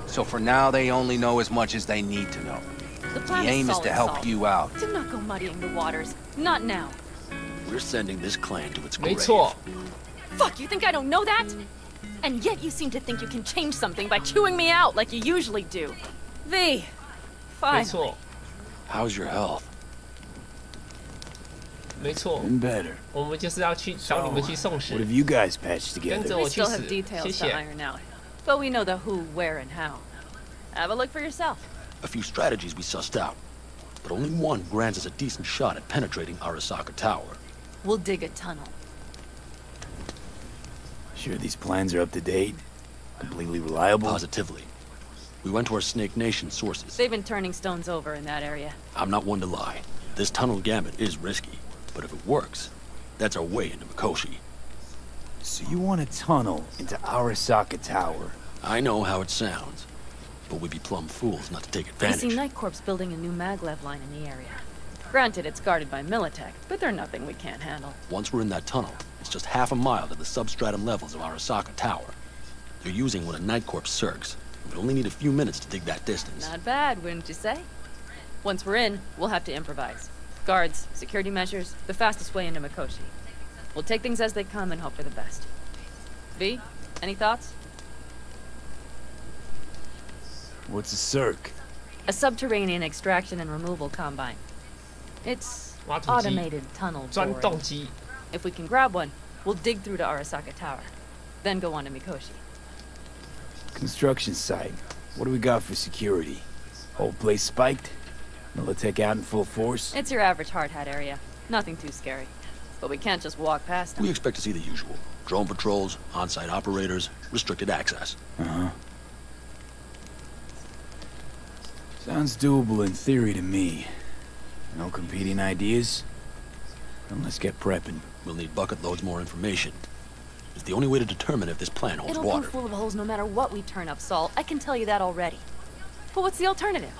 [SPEAKER 4] So for now, they only know as much as they need to know. The aim is to help you out.
[SPEAKER 20] Do not go muddying the waters. Not now.
[SPEAKER 21] We're sending this clan to its
[SPEAKER 1] 没
[SPEAKER 21] grave.
[SPEAKER 1] 错，
[SPEAKER 20] Fuck, you think I don't know that? And yet you seem to think you can change something by chewing me out like you usually do. V,
[SPEAKER 1] 没
[SPEAKER 20] fine.
[SPEAKER 1] 错，
[SPEAKER 21] How's your health?
[SPEAKER 1] 没错。
[SPEAKER 7] Been better.
[SPEAKER 1] 我们就是要去找你们去送
[SPEAKER 7] What
[SPEAKER 1] 死，
[SPEAKER 7] have you guys patched
[SPEAKER 1] 跟
[SPEAKER 7] together?
[SPEAKER 1] 着
[SPEAKER 20] We
[SPEAKER 1] 我去
[SPEAKER 20] still
[SPEAKER 1] 死
[SPEAKER 20] have。details
[SPEAKER 1] 谢
[SPEAKER 20] to
[SPEAKER 1] 谢。
[SPEAKER 20] iron out. But we know the who, where, and how. Have a look for yourself.
[SPEAKER 21] A few strategies we sussed out, but only one grants us a decent shot at penetrating Arasaka Tower.
[SPEAKER 20] We'll dig a tunnel.
[SPEAKER 7] Sure these plans are up to date? Completely reliable?
[SPEAKER 21] Positively. We went to our Snake Nation sources.
[SPEAKER 20] They've been turning stones over in that area.
[SPEAKER 21] I'm not one to lie. This tunnel gambit is risky, but if it works, that's our way into Mikoshi.
[SPEAKER 7] So you want a tunnel into Arasaka Tower?
[SPEAKER 21] I know how it sounds, but we'd be plumb fools not to take
[SPEAKER 20] I
[SPEAKER 21] advantage.
[SPEAKER 20] see Night Corps building a new maglev line in the area. Granted, it's guarded by Militech, but they're nothing we can't handle.
[SPEAKER 21] Once we're in that tunnel, it's just half a mile to the substratum levels of Arasaka Tower. They're using one of Night Corps circs. We only need a few minutes to dig that distance.
[SPEAKER 20] Not bad, wouldn't you say? Once we're in, we'll have to improvise. Guards, security measures, the fastest way into Mikoshi. We'll take things as they come and hope for the best. V, any thoughts?
[SPEAKER 7] What's a circ?
[SPEAKER 20] A subterranean extraction and removal combine. It's
[SPEAKER 1] 挖土机
[SPEAKER 20] automated tunnel
[SPEAKER 1] 钻
[SPEAKER 20] boring.
[SPEAKER 1] 洞机，
[SPEAKER 20] If we can grab one, we'll dig through to Arasaka Tower, then go on to Mikoshi.
[SPEAKER 7] Construction site. What do we got for security? Whole place spiked? Militech out in full force?
[SPEAKER 20] It's your average hard hat area. Nothing too scary. But we can't just walk past them.
[SPEAKER 21] We expect to see the usual. Drone patrols, on-site operators, restricted access.
[SPEAKER 7] Uh-huh. Sounds doable in theory to me. No competing ideas? Then let's get prepping.
[SPEAKER 21] We'll need bucket loads more information. It's the only way to determine if this plan holds
[SPEAKER 20] It'll
[SPEAKER 21] water.
[SPEAKER 20] be full of holes no matter what we turn up, Saul. I can tell you that already. But what's the alternative?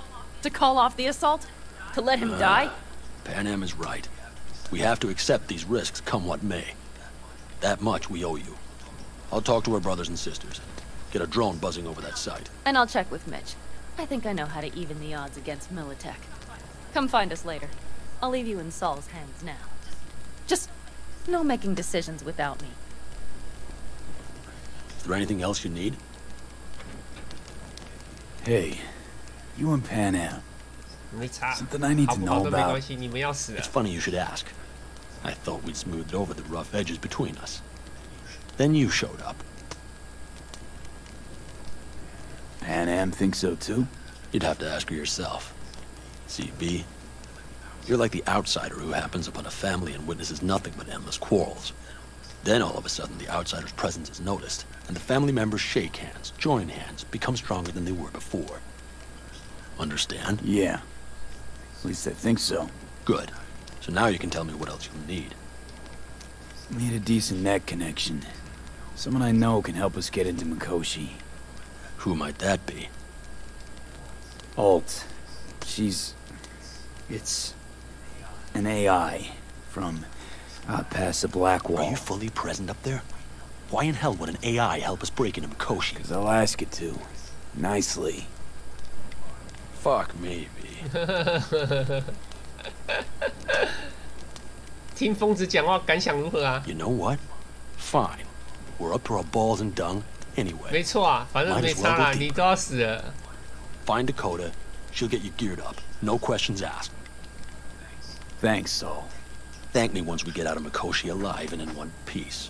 [SPEAKER 20] To call off the assault? To let him die?
[SPEAKER 21] Pan Am is right. We have to accept these risks come what may. That much we owe you. I'll talk to our brothers and sisters. Get a drone buzzing over that site.
[SPEAKER 20] And I'll check with Mitch. I think I know how to even the odds against Militech. Come find us later. I'll leave you in Saul's hands now. Just no making decisions without me.
[SPEAKER 21] there anything else you need?
[SPEAKER 7] Hey, you and Pan Am. Something I need to know about.
[SPEAKER 21] It's funny you should ask. I thought we'd smoothed over the rough edges between us. Then you showed up.
[SPEAKER 7] Pan Am thinks so too?
[SPEAKER 21] You'd have to ask her yourself. See, V, you're like the outsider who happens upon a family and witnesses nothing but endless quarrels. Then all of a sudden the outsider's presence is noticed, and the family members shake hands, join hands, become stronger than they were before. Understand?
[SPEAKER 7] Yeah. At least I think so.
[SPEAKER 21] Good. So now you can tell me what else you'll need.
[SPEAKER 7] Need a decent net connection. Someone I know can help us get into Mikoshi.
[SPEAKER 21] Who might that be?
[SPEAKER 7] Alt. It's an AI from past the Black Wall.
[SPEAKER 21] Are you fully present up there? Why in hell would an AI help us break into Mikoshi?
[SPEAKER 7] 'Cause I'll ask it to. Nicely.
[SPEAKER 21] Fuck me, V.
[SPEAKER 1] 听疯子讲话感想如何啊？
[SPEAKER 21] You know what? Fine. We're up to our balls in dung anyway.
[SPEAKER 1] 没错啊，反正没差啦，你都要死了。
[SPEAKER 21] Find Dakota. She'll get you geared up. No questions asked.
[SPEAKER 7] Thanks, Saul.
[SPEAKER 21] Thank me once we get out of Mikoshi alive and in one piece.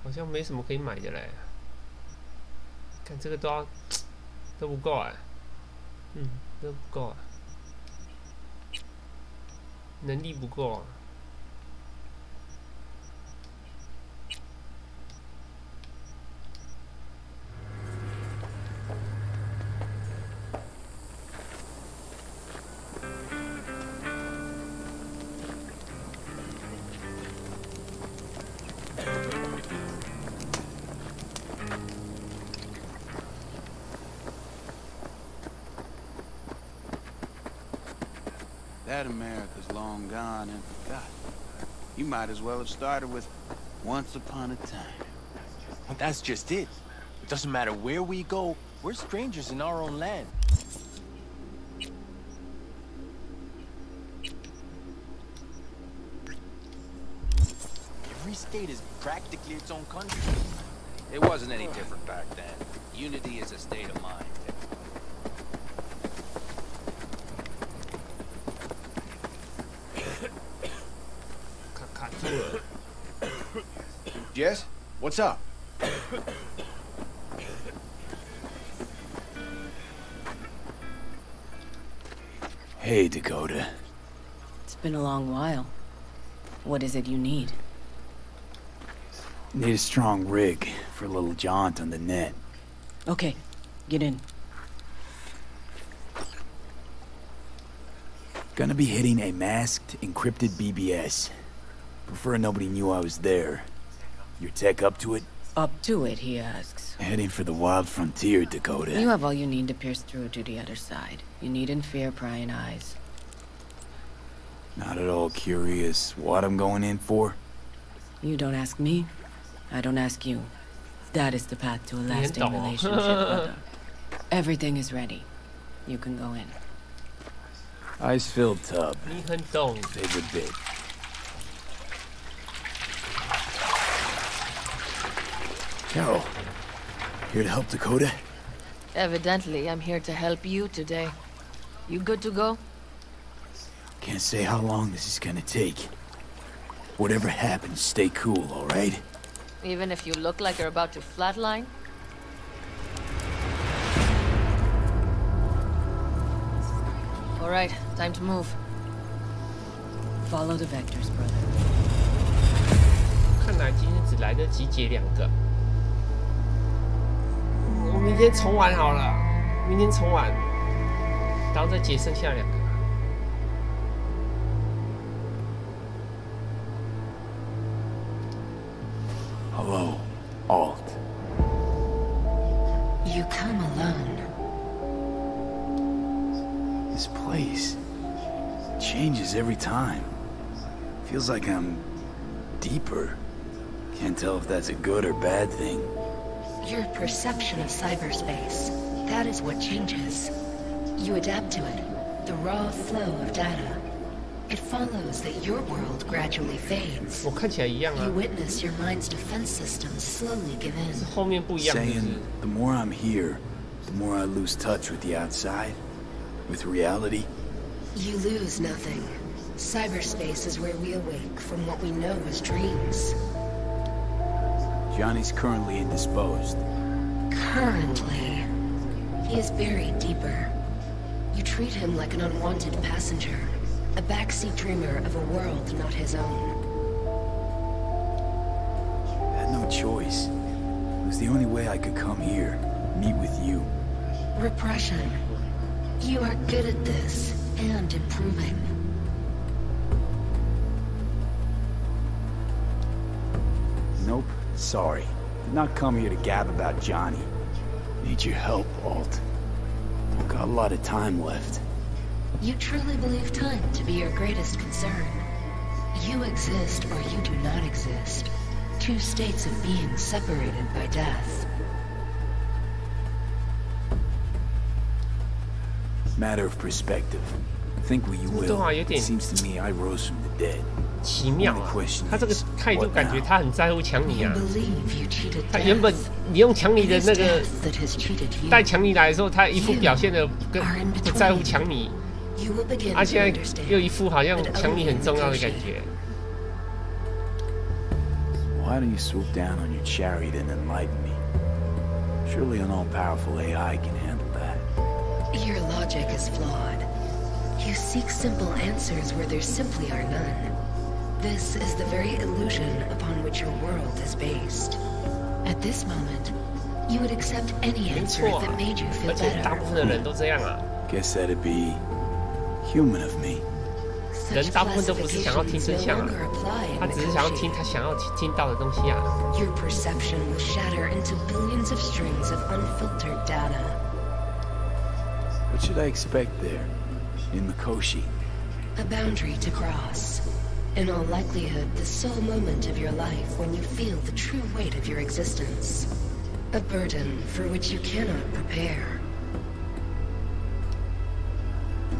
[SPEAKER 1] 好像没什么可以买的嘞，看这个都不够哎，都不够啊，能力不够啊。
[SPEAKER 3] That America's long gone and forgotten. You might as well have started with Once Upon a Time.
[SPEAKER 11] Well, that's just it. It doesn't matter where we go, we're strangers in our own land. Every state is practically its own country.
[SPEAKER 4] It wasn't any different back then. Unity is a state of mind.
[SPEAKER 3] Jess, what's up?
[SPEAKER 7] Hey, Dakota.
[SPEAKER 20] It's been a long while. What is it you need?
[SPEAKER 7] Need a strong rig for a little jaunt on the net.
[SPEAKER 20] Okay, get in.
[SPEAKER 7] Gonna be hitting a masked, encrypted BBS. Prefer nobody knew I was there. Your tech up to it?
[SPEAKER 20] Up to it, he asks.
[SPEAKER 7] Heading for the wild frontier, Dakota.
[SPEAKER 20] You have all you need to pierce through to the other side. You needn't fear prying eyes.
[SPEAKER 7] Not at all curious what I'm going in for?
[SPEAKER 20] You don't ask me, I don't ask you. That is the path to a lasting relationship, brother. Everything is ready. You can go in.
[SPEAKER 7] Ice-filled tub.
[SPEAKER 1] 你很懂。
[SPEAKER 7] Favorite bit. Carol, here to help Dakota?
[SPEAKER 19] Evidently, I'm here to help you today. You good to go?
[SPEAKER 7] Can't say how long this is gonna take. Whatever happens, stay cool, all right?
[SPEAKER 19] Even if you look like you're about to flatline? All right, time to move.
[SPEAKER 20] Follow the vectors, brother.
[SPEAKER 1] 看来今天只来得及解2个。我明天重玩好了，明天重玩，然后再解剩下2个。
[SPEAKER 7] Hello, Alt.
[SPEAKER 5] You come alone.
[SPEAKER 7] This place place. It changes every time. Feels like I'm deeper. Can't tell if that's a good or bad thing.
[SPEAKER 5] Your perception of cyberspace, that is what changes. You adapt to it, the raw flow of data. It follows that your world gradually fades.
[SPEAKER 1] 我看起来一样啊。
[SPEAKER 5] You witness your mind's defense systems slowly give in.
[SPEAKER 1] 是后面不一样。
[SPEAKER 7] Saying the more I'm here, the more I lose touch with the outside, with reality.
[SPEAKER 5] You lose nothing. Cyberspace is where we awake from what we know as dreams.
[SPEAKER 7] Johnny's currently indisposed.
[SPEAKER 5] Currently. He is buried deeper. You treat him like an unwanted passenger, a backseat dreamer of a world not his own.
[SPEAKER 7] I had no choice. It was the only way I could come here, meet with you.
[SPEAKER 5] Repression. You are good at this, and improving.
[SPEAKER 7] Nope, sorry. Did not come here to gab about Johnny. Need your help, Alt. Don't got a lot of time left.
[SPEAKER 5] You truly believe time to be your greatest concern. You exist or you do not exist. Two states of being separated by death.
[SPEAKER 7] Matter of perspective. Think what you will. It seems to me I rose from the dead.
[SPEAKER 1] 奇妙啊！他这个态度感觉他很在乎强尼啊。他原本你用强尼的那个带强尼来的时候，他一副表现的跟不在乎强尼，他现在又一副好像强尼很重要的感觉。
[SPEAKER 7] Why don't you swoop down on your chariot and enlighten me? Surely an all-powerful AI can handle that.
[SPEAKER 5] Your logic is flawed. You seek simple answers where there simply are none. This is the very illusion upon which your world is based. At this moment, you would accept any answer if it made you feel better.
[SPEAKER 7] Guess that'd be human of me.
[SPEAKER 1] 人大部分都不是想要听真相啊，他只是想要听他想要听到的东西啊。
[SPEAKER 5] Your perception will shatter into billions of strings of unfiltered data.
[SPEAKER 7] What should I expect there, in Mikoshi?
[SPEAKER 5] A boundary to cross. In all likelihood, the sole moment of your life when you feel the true weight of your existence. A burden for which you cannot prepare.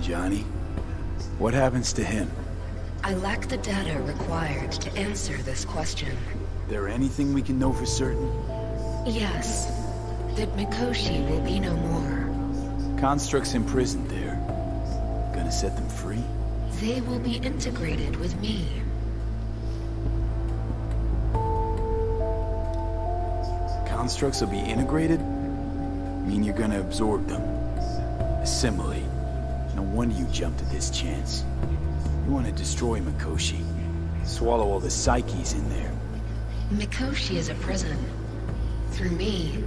[SPEAKER 7] Johnny? What happens to him?
[SPEAKER 5] I lack the data required to answer this question.
[SPEAKER 7] There anything we can know for certain?
[SPEAKER 5] Yes. That Mikoshi will be no more.
[SPEAKER 7] Constructs imprisoned there. Gonna set them free?
[SPEAKER 5] They will be integrated with me.
[SPEAKER 7] Constructs will be integrated? Mean you're gonna absorb them? Assimilate? No wonder you jumped at this chance. You want to destroy Mikoshi. Swallow all the psyches in there.
[SPEAKER 5] Mikoshi is a prison. Through me,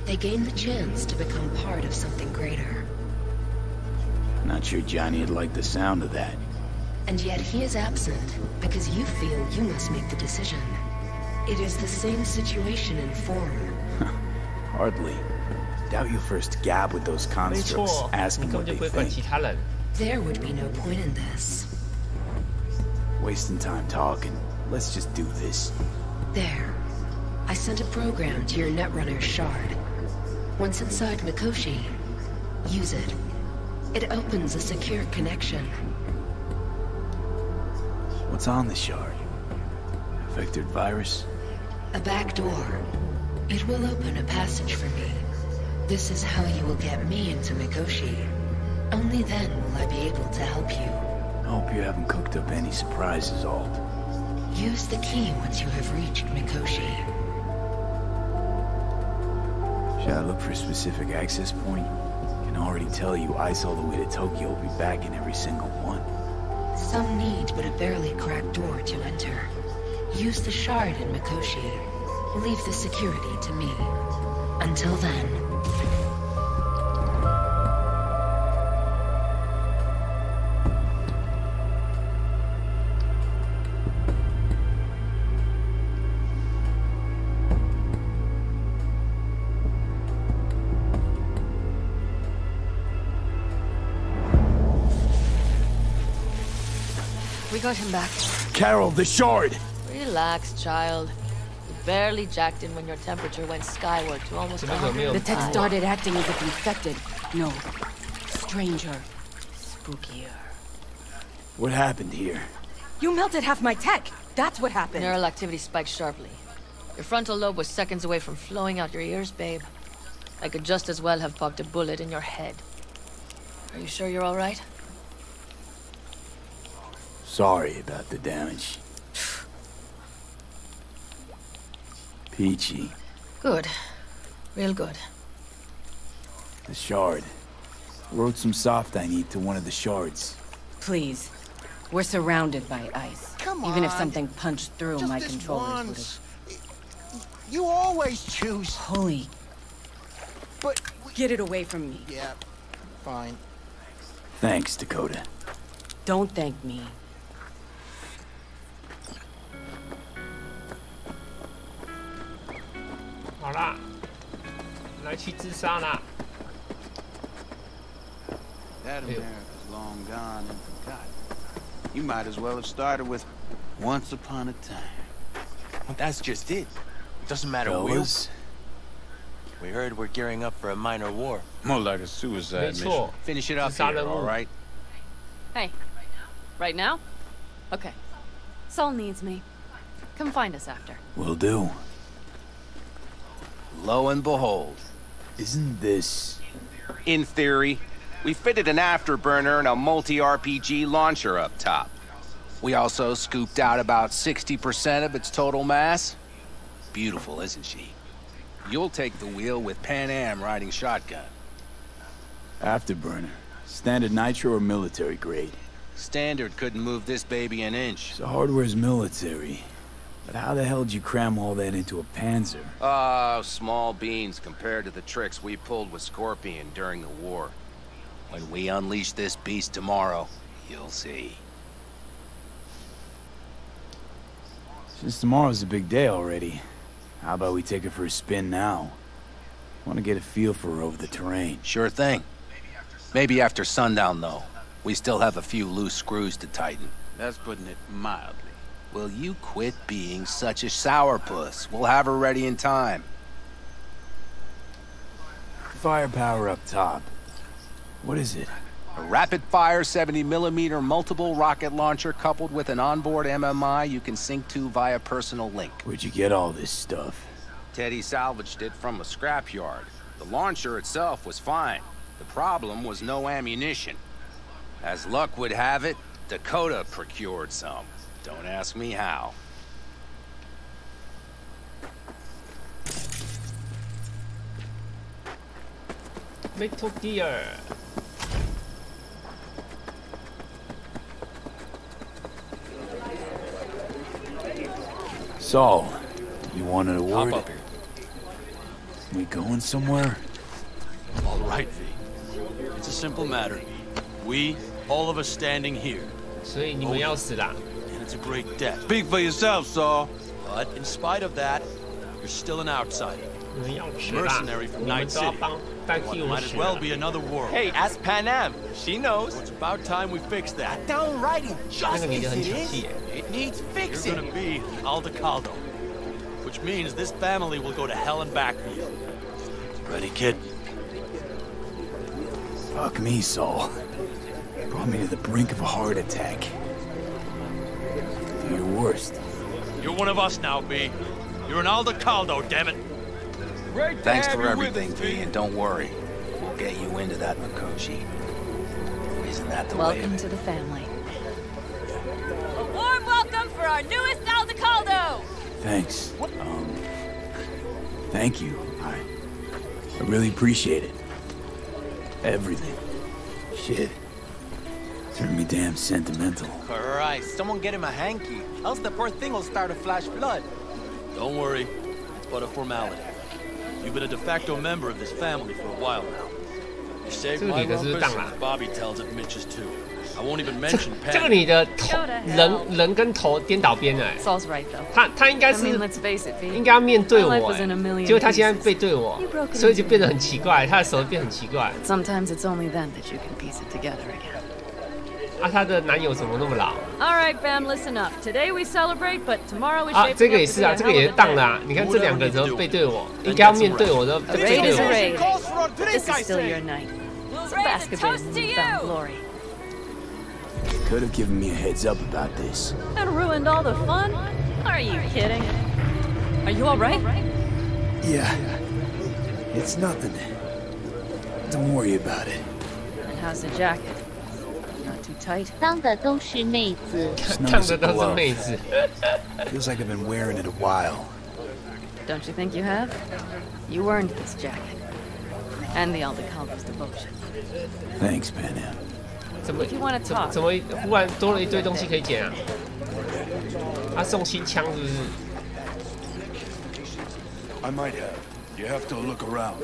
[SPEAKER 5] they gain the chance to become part of something greater.
[SPEAKER 7] Not sure Johnny would like the sound of that.
[SPEAKER 5] And yet he is absent because you feel you must make the decision. It is the same situation in form.
[SPEAKER 7] Hardly. Doubt you first gab with those constructs, ask them what they think.
[SPEAKER 5] There would be no point in this.
[SPEAKER 7] Wasting time talking. Let's just do this.
[SPEAKER 5] There. I sent a program to your Netrunner's shard. Once inside Mikoshi, use it. It opens a secure connection.
[SPEAKER 7] What's on the shard? A vectored virus?
[SPEAKER 5] A back door. It will open a passage for me. This is how you will get me into Mikoshi. Only then will I be able to help you.
[SPEAKER 7] I hope you haven't cooked up any surprises, Alt.
[SPEAKER 5] Use the key once you have reached Mikoshi.
[SPEAKER 7] Should I look for a specific access point? I can already tell you ice all the way to Tokyo will be back in every single one.
[SPEAKER 5] Some need but a barely cracked door to enter. Use the shard in Mikoshi. Leave the security to me. Until then...
[SPEAKER 19] got him back.
[SPEAKER 7] Carol, the shard!
[SPEAKER 19] Relax, child. You barely jacked in when your temperature went skyward to almost 100.
[SPEAKER 9] The tech started acting as if infected. No. Stranger. Spookier.
[SPEAKER 7] What happened here?
[SPEAKER 9] You melted half my tech! That's what happened!
[SPEAKER 19] Neural activity spiked sharply. Your frontal lobe was seconds away from flowing out your ears, babe. I could just as well have popped a bullet in your head. Are you sure you're all right?
[SPEAKER 7] Sorry about the damage. Peachy.
[SPEAKER 19] Good. Real good.
[SPEAKER 7] The shard. Wrote some soft I need to one of the shards.
[SPEAKER 9] Please. We're surrounded by ice.
[SPEAKER 22] Come
[SPEAKER 9] Even if
[SPEAKER 22] on.
[SPEAKER 9] something punched through,
[SPEAKER 22] Just
[SPEAKER 9] my
[SPEAKER 22] this
[SPEAKER 9] controllers would
[SPEAKER 22] once.
[SPEAKER 9] have...
[SPEAKER 22] You always choose.
[SPEAKER 9] Holy.
[SPEAKER 22] But...
[SPEAKER 9] Get it away from me.
[SPEAKER 22] Yeah, fine.
[SPEAKER 7] Thanks, Dakota.
[SPEAKER 9] Don't thank me.
[SPEAKER 1] All 好啦，来去自杀啦。
[SPEAKER 3] That America's long gone and forgotten. You might as well have started with once upon a time.
[SPEAKER 23] Well, that's just it. It doesn't matter
[SPEAKER 7] Fellas.
[SPEAKER 23] We heard we're gearing up for a minor war.
[SPEAKER 4] More like a suicide mission.
[SPEAKER 1] 没错，
[SPEAKER 3] Finish it up
[SPEAKER 1] 自杀
[SPEAKER 3] here,
[SPEAKER 1] 任
[SPEAKER 3] all
[SPEAKER 1] 务。
[SPEAKER 3] right?
[SPEAKER 20] Hey. Right now? Okay. Saul needs me. Come find us after.
[SPEAKER 7] Will do.
[SPEAKER 10] Lo and behold.
[SPEAKER 7] Isn't this...
[SPEAKER 10] In theory, we fitted an afterburner and a multi-RPG launcher up top. We also scooped out about 60% of its total mass. Beautiful, isn't she? You'll take the wheel with Pan Am riding shotgun.
[SPEAKER 7] Afterburner. Standard nitro or military grade?
[SPEAKER 10] Standard couldn't move this baby an inch.
[SPEAKER 7] So hardware's military. But how the hell did you cram all that into a Panzer?
[SPEAKER 10] Oh, small beans compared to the tricks we pulled with Scorpion during the war. When we unleash this beast tomorrow, you'll see.
[SPEAKER 7] Since tomorrow's a big day already, how about we take her for a spin now? Want to get a feel for her over the terrain.
[SPEAKER 10] Sure thing. Maybe after sundown, though. We still have a few loose screws to tighten.
[SPEAKER 3] That's putting it mildly.
[SPEAKER 10] Will you quit being such a sourpuss? We'll have her ready in time.
[SPEAKER 7] Firepower up top. What is it?
[SPEAKER 10] A rapid-fire 70mm multiple rocket launcher coupled with an onboard MMI you can sync to via personal link.
[SPEAKER 7] Where'd you get all this stuff?
[SPEAKER 10] Teddy salvaged it from a scrapyard. The launcher itself was fine. The problem was no ammunition. As luck would have it, Dakota procured some. Don't ask me how.
[SPEAKER 1] Metal Gear。
[SPEAKER 7] Saul, you wanted a word?
[SPEAKER 21] Hop up here.
[SPEAKER 7] We going somewhere?
[SPEAKER 21] All right, V. It's a simple matter. We, all of us standing here.
[SPEAKER 1] 所以你们要死啦！
[SPEAKER 21] And it's a great death.
[SPEAKER 4] Speak for yourself, Saul.
[SPEAKER 21] But in spite of that, you're still an outsider.
[SPEAKER 1] 你们要死啦！
[SPEAKER 21] Mercenary
[SPEAKER 1] 你
[SPEAKER 21] from
[SPEAKER 1] 们
[SPEAKER 21] Night
[SPEAKER 1] 都要
[SPEAKER 21] City.
[SPEAKER 1] 帮代替我
[SPEAKER 21] Might as
[SPEAKER 1] 死
[SPEAKER 21] well
[SPEAKER 1] 啦！
[SPEAKER 21] be another world.
[SPEAKER 23] Hey, ask Pan Am. She knows.
[SPEAKER 21] It's about time we fix that.
[SPEAKER 22] Downright
[SPEAKER 1] 那个
[SPEAKER 22] injustice
[SPEAKER 1] 女的很
[SPEAKER 22] it
[SPEAKER 1] 抢
[SPEAKER 22] is.
[SPEAKER 1] 戏耶。
[SPEAKER 22] It needs
[SPEAKER 21] You're
[SPEAKER 22] fixing.
[SPEAKER 21] gonna be Aldecaldo. Which means this family will go to hell and back for you. Ready, kid?
[SPEAKER 7] Fuck me, Saul. Brought me to the brink of a heart attack. Do your worst.
[SPEAKER 21] You're one of us now, B. You're an Aldecaldo, damn it.
[SPEAKER 10] Thanks for everything, V, and don't worry. We'll get you into that Mikoshi. Isn't that the way of
[SPEAKER 20] Welcome
[SPEAKER 10] it?
[SPEAKER 20] to the family.
[SPEAKER 24] A warm welcome for our newest Aldecaldo!
[SPEAKER 7] Thanks. Thank you. I really appreciate it. Everything. Shit. Turned me damn sentimental.
[SPEAKER 23] Christ, someone get him a hanky. Else the poor thing will start to flash blood.
[SPEAKER 21] Don't worry. It's but a formality. You've been a de facto member of this family for a while now. You saved my rumpus, and Bobby tells it Mitch's too. I won't even mention Pan.
[SPEAKER 1] 这个女的头人跟头颠倒边了。
[SPEAKER 20] Saul's right though.
[SPEAKER 1] 她应该
[SPEAKER 20] I
[SPEAKER 1] 是
[SPEAKER 20] mean, let's face it, V.
[SPEAKER 1] 应该要面对
[SPEAKER 20] My life
[SPEAKER 1] 我
[SPEAKER 20] was in a million
[SPEAKER 1] 结果她现在
[SPEAKER 20] pieces.
[SPEAKER 1] 背对我
[SPEAKER 20] You broke，it
[SPEAKER 1] 所以就
[SPEAKER 20] into
[SPEAKER 1] 变得很奇怪，她的手变很奇怪。
[SPEAKER 20] Sometimes it's only then that you can piece it together again.
[SPEAKER 1] 啊，她的男友怎么那么老？
[SPEAKER 20] All right, fam, listen up. Today we celebrate, but tomorrow we
[SPEAKER 1] 啊，
[SPEAKER 20] shape
[SPEAKER 1] 这个
[SPEAKER 20] up
[SPEAKER 1] 也
[SPEAKER 20] to
[SPEAKER 1] 是
[SPEAKER 20] be
[SPEAKER 1] 啊，
[SPEAKER 20] a
[SPEAKER 1] 这个
[SPEAKER 20] hell
[SPEAKER 1] 也
[SPEAKER 20] of
[SPEAKER 1] 是
[SPEAKER 20] a
[SPEAKER 1] 当
[SPEAKER 20] day.
[SPEAKER 1] 的啊。你看这两个怎么背对我？应该要面对我的，
[SPEAKER 20] A
[SPEAKER 1] 背
[SPEAKER 20] raid
[SPEAKER 1] 对
[SPEAKER 20] is a
[SPEAKER 1] 我。
[SPEAKER 20] raid. This is still your night. Some basketball and newfound glory.
[SPEAKER 7] Could have given me a heads up about this.
[SPEAKER 20] That ruined all the fun? Are you kidding? Are you all right?
[SPEAKER 7] Yeah. It's nothing. Don't worry about it.
[SPEAKER 20] And how's the jacket? Not too tight?
[SPEAKER 2] 当的都是妹子，
[SPEAKER 1] 当的都是妹子。
[SPEAKER 7] Feels like I've been wearing it a while.
[SPEAKER 20] Don't you think you have? You earned this jacket. And the Aldecaldo's devotion.
[SPEAKER 7] Thanks, Panam.
[SPEAKER 1] 怎么
[SPEAKER 20] If you want to talk.
[SPEAKER 1] 怎么忽然多了一堆东西可以捡啊？他送新枪是不是？
[SPEAKER 14] I might have. You have to look around.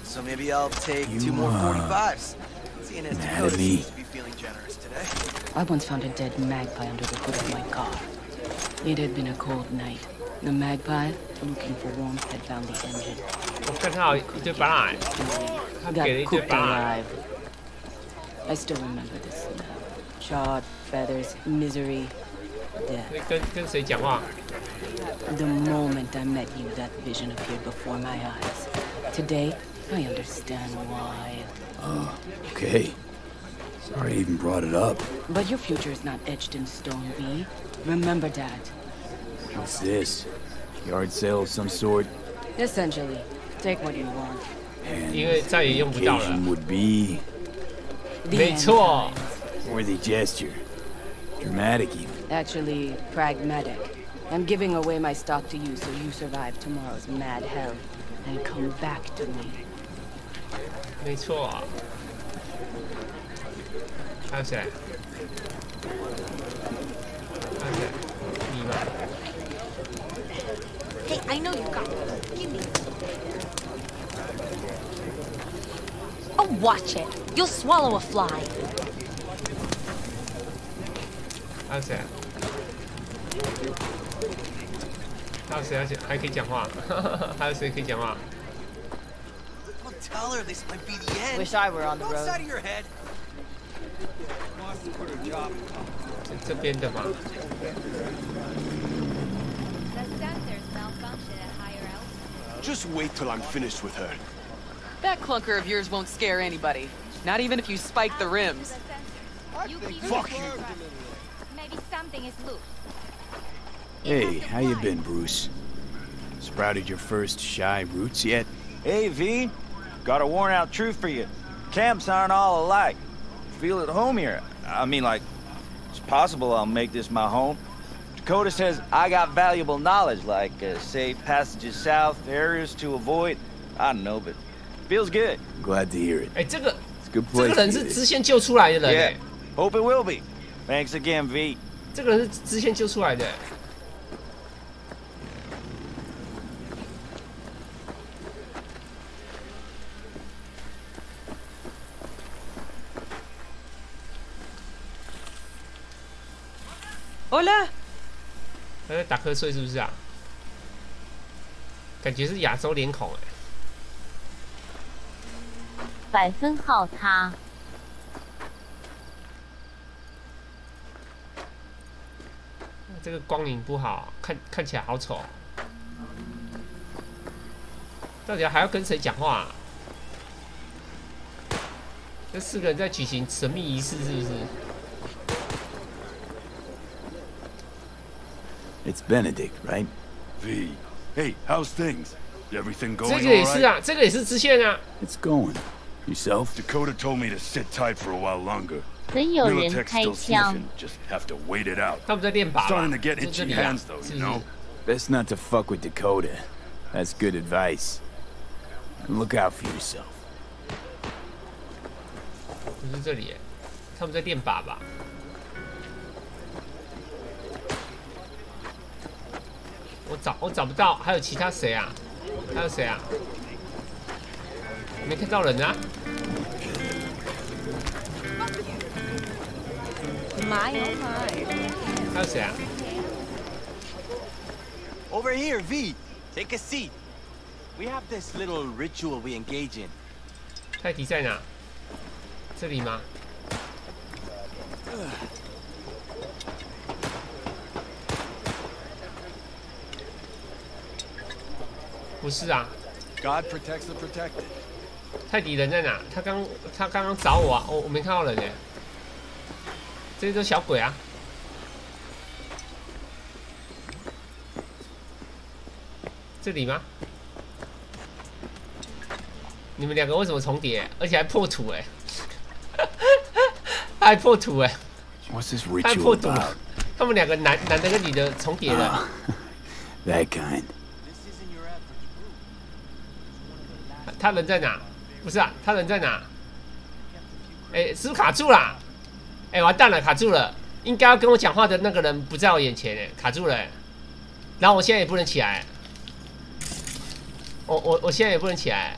[SPEAKER 23] So maybe I'll take
[SPEAKER 7] You,
[SPEAKER 23] 2 more 45s. Seeing as
[SPEAKER 7] mad
[SPEAKER 23] Dakota
[SPEAKER 7] at me?
[SPEAKER 23] seems to be feeling generous today.
[SPEAKER 9] I once found a dead magpie under the hood of my car. It had been a cold night. The magpie, looking for warmth, had found the engine.
[SPEAKER 1] 我看他有一堆巴拉，他给了一
[SPEAKER 9] Got
[SPEAKER 1] 堆
[SPEAKER 9] cooked
[SPEAKER 1] 巴拉。
[SPEAKER 9] alive. I still remember the smell. Charred feathers, misery, death.
[SPEAKER 1] 跟谁讲话？
[SPEAKER 9] The moment I met you, that vision appeared before my eyes. Today, I understand why.
[SPEAKER 7] Okay. Sorry I even brought it up.
[SPEAKER 9] But your future is not etched in stone, V. Remember that.
[SPEAKER 7] What's this? Yard sale of some sort?
[SPEAKER 9] Essentially, take what you want.
[SPEAKER 7] And
[SPEAKER 1] 因为再也用不到了。
[SPEAKER 7] occasion would be
[SPEAKER 1] 没错。
[SPEAKER 7] worthy gesture. Dramatic even.
[SPEAKER 9] Actually, pragmatic. I'm giving away my stock to you so you survive tomorrow's mad hell and come back to me.
[SPEAKER 1] 没错。还有谁？还有谁？你吗？
[SPEAKER 2] Hey, I know you got it. Give me. Oh, watch it. You'll swallow a fly.
[SPEAKER 1] 还有谁？还有谁还可以讲话？还有谁可以讲话？
[SPEAKER 23] Don't tell her this might be the end.
[SPEAKER 20] Wish I were on the
[SPEAKER 23] Go
[SPEAKER 20] road.
[SPEAKER 23] outside of your head.
[SPEAKER 1] 这边的吗？
[SPEAKER 14] Just wait till I'm finished with her.
[SPEAKER 8] That clunker of yours won't scare anybody. Not even if you spike the rims.
[SPEAKER 14] Fuck you.
[SPEAKER 2] Maybe something is loose.
[SPEAKER 7] Hey, how you been, Bruce? Sprouted your first shy roots yet?
[SPEAKER 23] Hey, V. Got a worn-out truth for you. Camps aren't all alike. Feel at home here. I mean, like, it's possible I'll make this my home. Dakota says I got valuable knowledge, like safe passages south, areas to avoid. I don't know, but feels good.
[SPEAKER 7] Glad to hear it.
[SPEAKER 1] 哎，这个
[SPEAKER 7] It's a good
[SPEAKER 1] 这个
[SPEAKER 7] place.
[SPEAKER 1] 人是支线救出来的人
[SPEAKER 23] Yeah.
[SPEAKER 1] 哎，
[SPEAKER 23] Hope it will be. Thanks again, V.
[SPEAKER 1] 这个人是支线救出来的。
[SPEAKER 8] Hola!
[SPEAKER 1] 他在打瞌睡是不是啊？感觉是亚洲脸孔哎。
[SPEAKER 2] 100分号他。
[SPEAKER 1] 这个光影不好，看起来好丑。到底还要跟谁讲话啊？这4个人在举行神秘仪式，是不是？
[SPEAKER 7] It's Benedict, right?
[SPEAKER 14] V. Hey, how's things? Everything
[SPEAKER 1] 这
[SPEAKER 14] going
[SPEAKER 1] 个也
[SPEAKER 14] all
[SPEAKER 1] 是
[SPEAKER 14] right?
[SPEAKER 1] 啊，这个也是支线啊。
[SPEAKER 7] It's going. Yourself?
[SPEAKER 14] Dakota told me to sit tight for a while longer.
[SPEAKER 2] 真有人
[SPEAKER 14] Militech's
[SPEAKER 2] 开
[SPEAKER 14] still
[SPEAKER 2] 枪
[SPEAKER 14] sniffing. Just have to wait it out.
[SPEAKER 1] 他们在练靶吧
[SPEAKER 14] Starting to get
[SPEAKER 1] 就这
[SPEAKER 14] itchy
[SPEAKER 1] 里啊
[SPEAKER 14] hands though,
[SPEAKER 1] 是
[SPEAKER 14] you
[SPEAKER 1] 不是
[SPEAKER 14] know?
[SPEAKER 7] Best not to fuck with Dakota. That's good advice. And look out for yourself.
[SPEAKER 1] 不是这里耶，他们在练靶吧？我找不到，还有其他谁啊？还有谁啊？没看到人啊？
[SPEAKER 2] My oh my.
[SPEAKER 1] 还有谁啊？
[SPEAKER 23] Over here, V. Take a seat. We have this little ritual we engage in.
[SPEAKER 1] 泰迪在哪？这里吗？不是啊。
[SPEAKER 12] God protects the protected.
[SPEAKER 1] 泰迪人在哪？他刚刚找我啊，我没看到人耶。这些都小鬼啊。这里吗？你们两个为什么重叠？而且还破土哎！还破土哎！还破土！他们两个男的跟女的重叠了。
[SPEAKER 7] That kind.
[SPEAKER 1] 他人在哪？不是啊，他人在哪？哎，是不是卡住了？哎，完蛋了，卡住了！应该要跟我讲话的那个人不在我眼前哎，卡住了。然后我现在也不能起来。我现在也不能起来。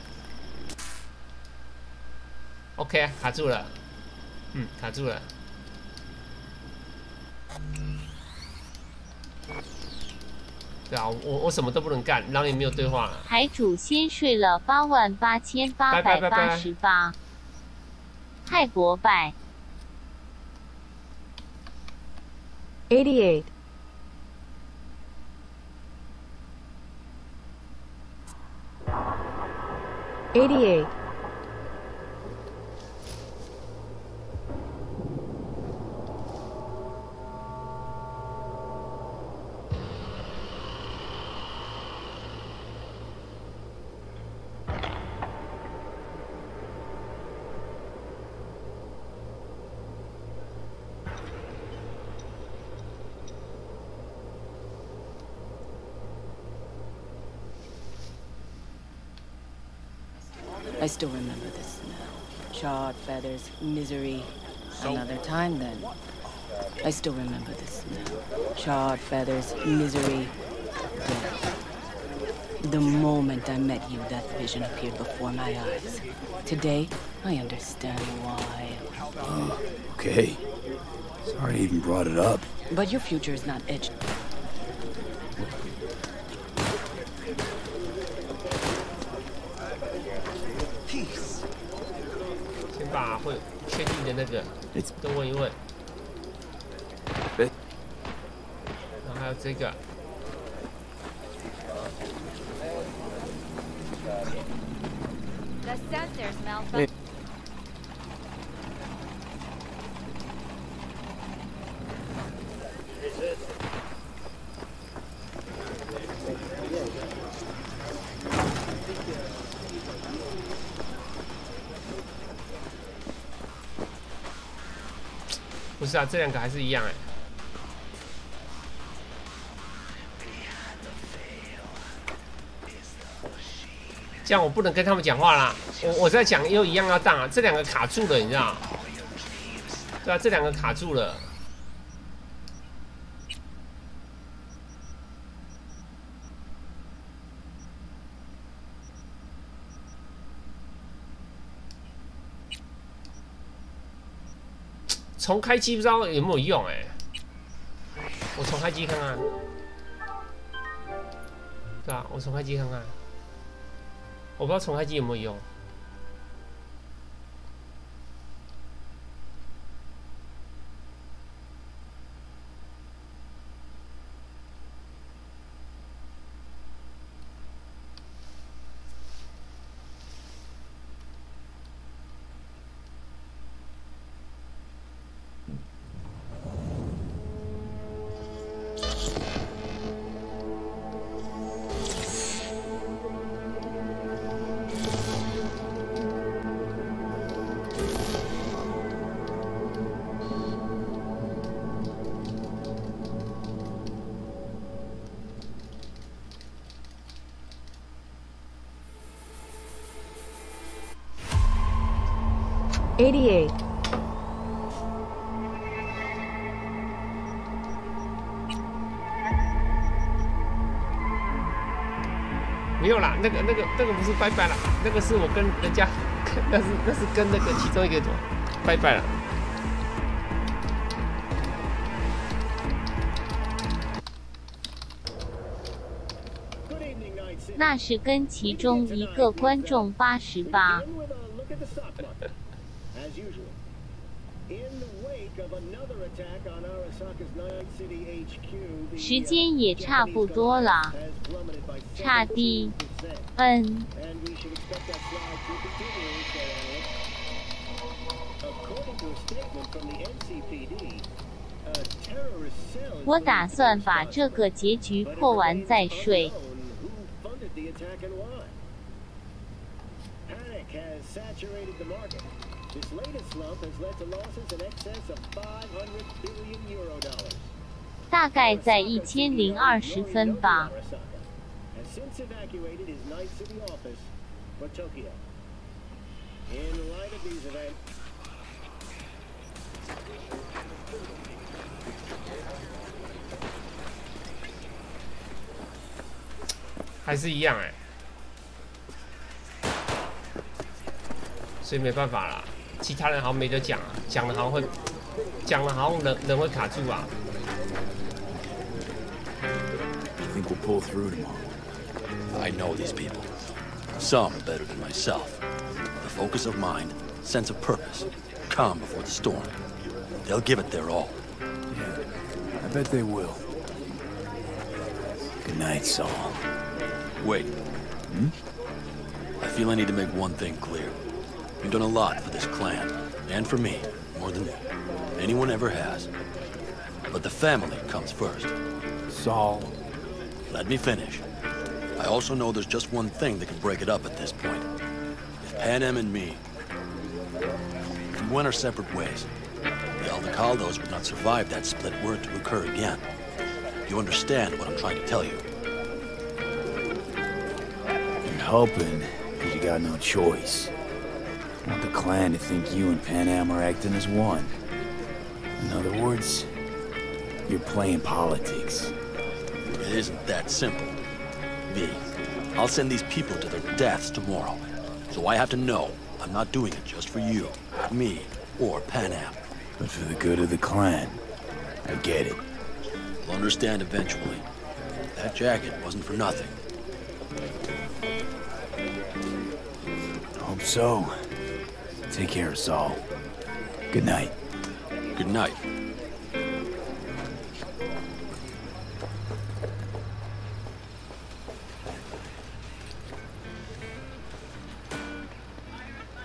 [SPEAKER 1] OK， 卡住了。卡住了。对啊，我什么都不能干，然后也没有对话了。
[SPEAKER 13] 海主先睡了88888，泰国拜。
[SPEAKER 17] 88. 88.
[SPEAKER 9] I still remember the smell. Charred feathers, misery. Another time then. I still remember the smell. Charred feathers, misery, death. The moment I met you, that vision appeared before my eyes. Today, I understand why.
[SPEAKER 7] Okay. Sorry I even brought it up.
[SPEAKER 9] But your future is not etched.
[SPEAKER 1] Peace. 先把会确定的那个都问一问。然后还有这个。
[SPEAKER 15] The sensors malfunction.
[SPEAKER 1] 不是啊，这两个还是一样哎。这样我不能跟他们讲话啦。我在讲又一样要当啊，这两个卡住了，你知道？对啊，这两个卡住了。重开机不知道有没有用哎、我重开机看看。对啊，我重开机看看。我不知道重开机有没有用。
[SPEAKER 17] 88.
[SPEAKER 1] 没有啦，那个不是拜拜啦，那个是我跟人家，那是跟那个其中一个拜拜了。
[SPEAKER 13] 那是跟其中一个观众88。时间也差不多了，差低，N。我打算把这个结局破完再睡。大概在1020分吧。
[SPEAKER 1] 还是一样哎，所以没办法啦。其他人好像没得讲啊，讲了好像人会卡住啊。
[SPEAKER 7] You think we'll pull through tomorrow?
[SPEAKER 21] I know these people. Some are better than myself. The focus of mind, sense of purpose, calm before the storm. They'll give it their all.
[SPEAKER 7] Yeah, I bet they will. Good night, Saul.
[SPEAKER 21] Wait. I feel I need to make one thing clear. You've done a lot for this clan, and for me, more than anyone ever has. But the family comes first.
[SPEAKER 7] Saul.
[SPEAKER 21] Let me finish. I also know there's just one thing that can break it up at this point. If Pan Am and me, if we went our separate ways, the Aldecaldos would not survive that split were it to occur again. You understand what I'm trying to tell you?
[SPEAKER 7] You're hoping, because you got no choice. I want the clan to think you and Pan Am are acting as one. In other words, you're playing politics.
[SPEAKER 21] It isn't that simple. V, I'll send these people to their deaths tomorrow. So I have to know I'm not doing it just for you, me, or Pan Am.
[SPEAKER 7] But for the good of the clan. I get it.
[SPEAKER 21] You'll understand eventually. That jacket wasn't for nothing.
[SPEAKER 7] Hope so. Take care, Saul. Good night.
[SPEAKER 21] Good night.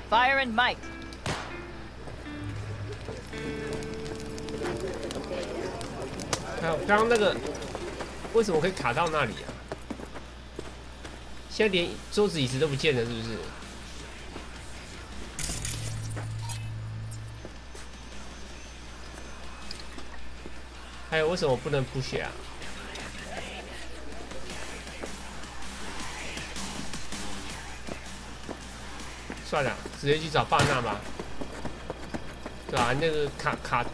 [SPEAKER 24] Fire and might.
[SPEAKER 1] 还有刚刚那个，为什么可以卡到那里啊？现在连桌子椅子都不见了，是不是？还有为什么我不能补血啊？算了，直接去找爸娜吧。对吧？那个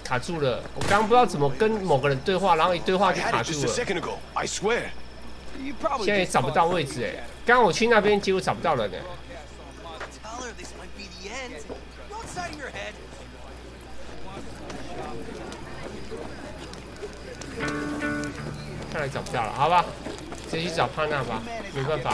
[SPEAKER 1] 卡住了，我刚刚不知道怎么跟某个人对话，然后一对话就卡住了。现在也找不到位置哎，刚刚我去那边，结果找不到人哎。看来找不到了，好吧，直接去找帕娜吧，没办法。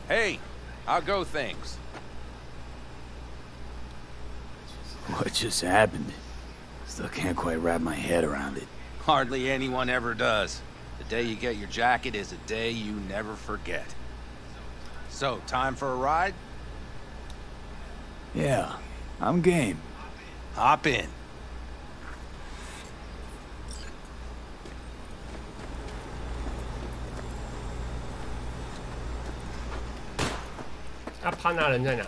[SPEAKER 4] Hey, how go things?
[SPEAKER 7] What just happened? Still can't quite wrap my head around it.
[SPEAKER 4] Hardly anyone ever does. The day you get your jacket is a day you never forget. So, time for a ride?
[SPEAKER 7] Yeah, I'm game.
[SPEAKER 4] Hop in.
[SPEAKER 1] 那帕纳人在哪？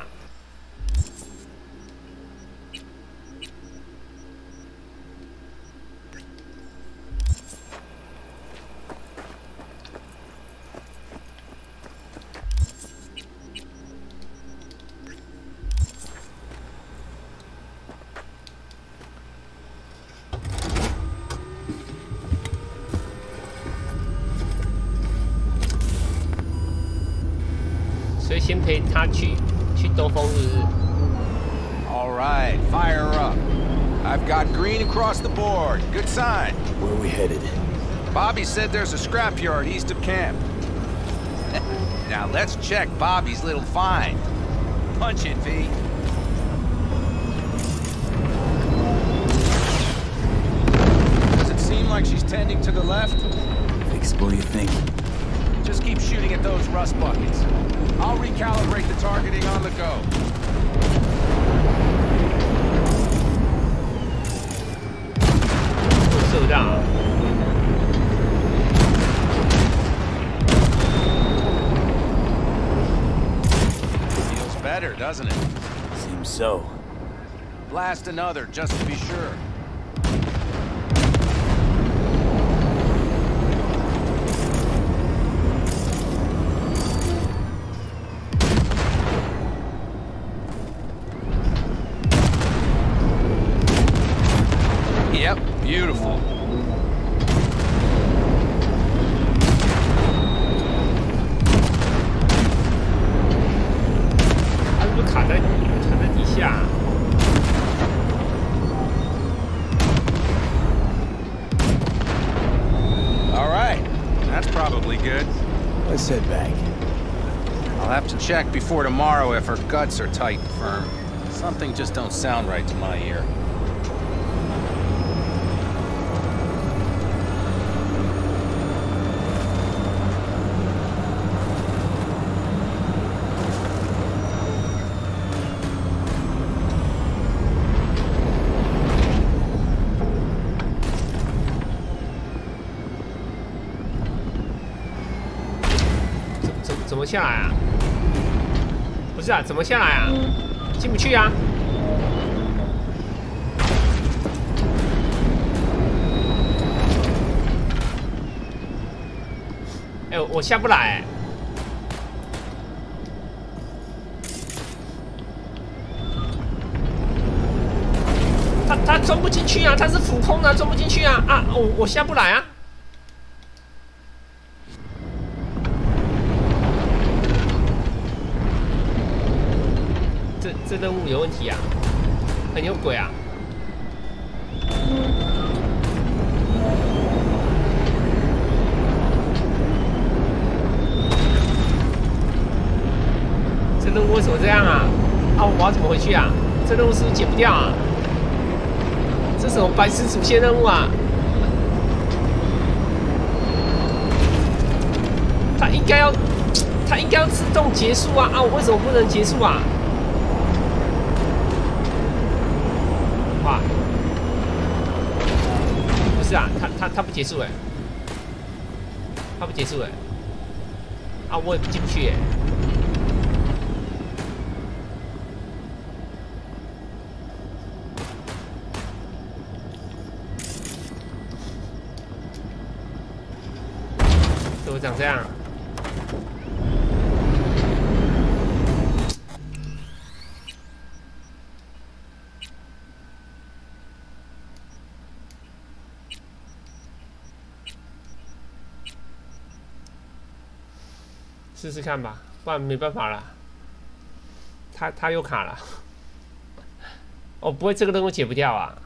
[SPEAKER 1] 所以先陪他去兜风，是不是
[SPEAKER 4] All right, fire up. I've got green across the board. Good sign.
[SPEAKER 7] Where are we headed?
[SPEAKER 4] Bobby said there's a scrapyard east of camp. Now let's check Bobby's little find. Punch it, V. Does it seem like she's tending to the left?
[SPEAKER 7] Fixable, you think?
[SPEAKER 4] Just keep shooting at those rust buckets. I'll recalibrate the targeting on the go.
[SPEAKER 1] 射到。
[SPEAKER 4] Better, doesn't it?
[SPEAKER 7] Seems so.
[SPEAKER 4] Blast another, just to be sure. Yep, beautiful.
[SPEAKER 1] 卡在底下。
[SPEAKER 4] All right, that's probably good.
[SPEAKER 7] Let's head back.
[SPEAKER 4] I'll have to check before tomorrow if her guts are tight and firm. Something just don't sound right to my ear.
[SPEAKER 1] 怎么下来啊？不是啊，怎么下来啊？进不去啊！哎，我下不来。他钻不进去啊，他是浮空的，钻不进去啊！啊，我下不来啊！ 这任务有问题啊，很有鬼啊！这任务为什么这样啊？啊，我要怎么回去啊？这任务是不是解不掉啊？这什么白痴主线任务啊？它应该要自动结束啊！啊，我为什么不能结束啊？ 哇！不是啊，他不结束哎，他不结束哎，啊，我也进不去哎。怎么长这样？ 试试看吧，不然没办法了。他又卡了。哦，不会这个任务解不掉啊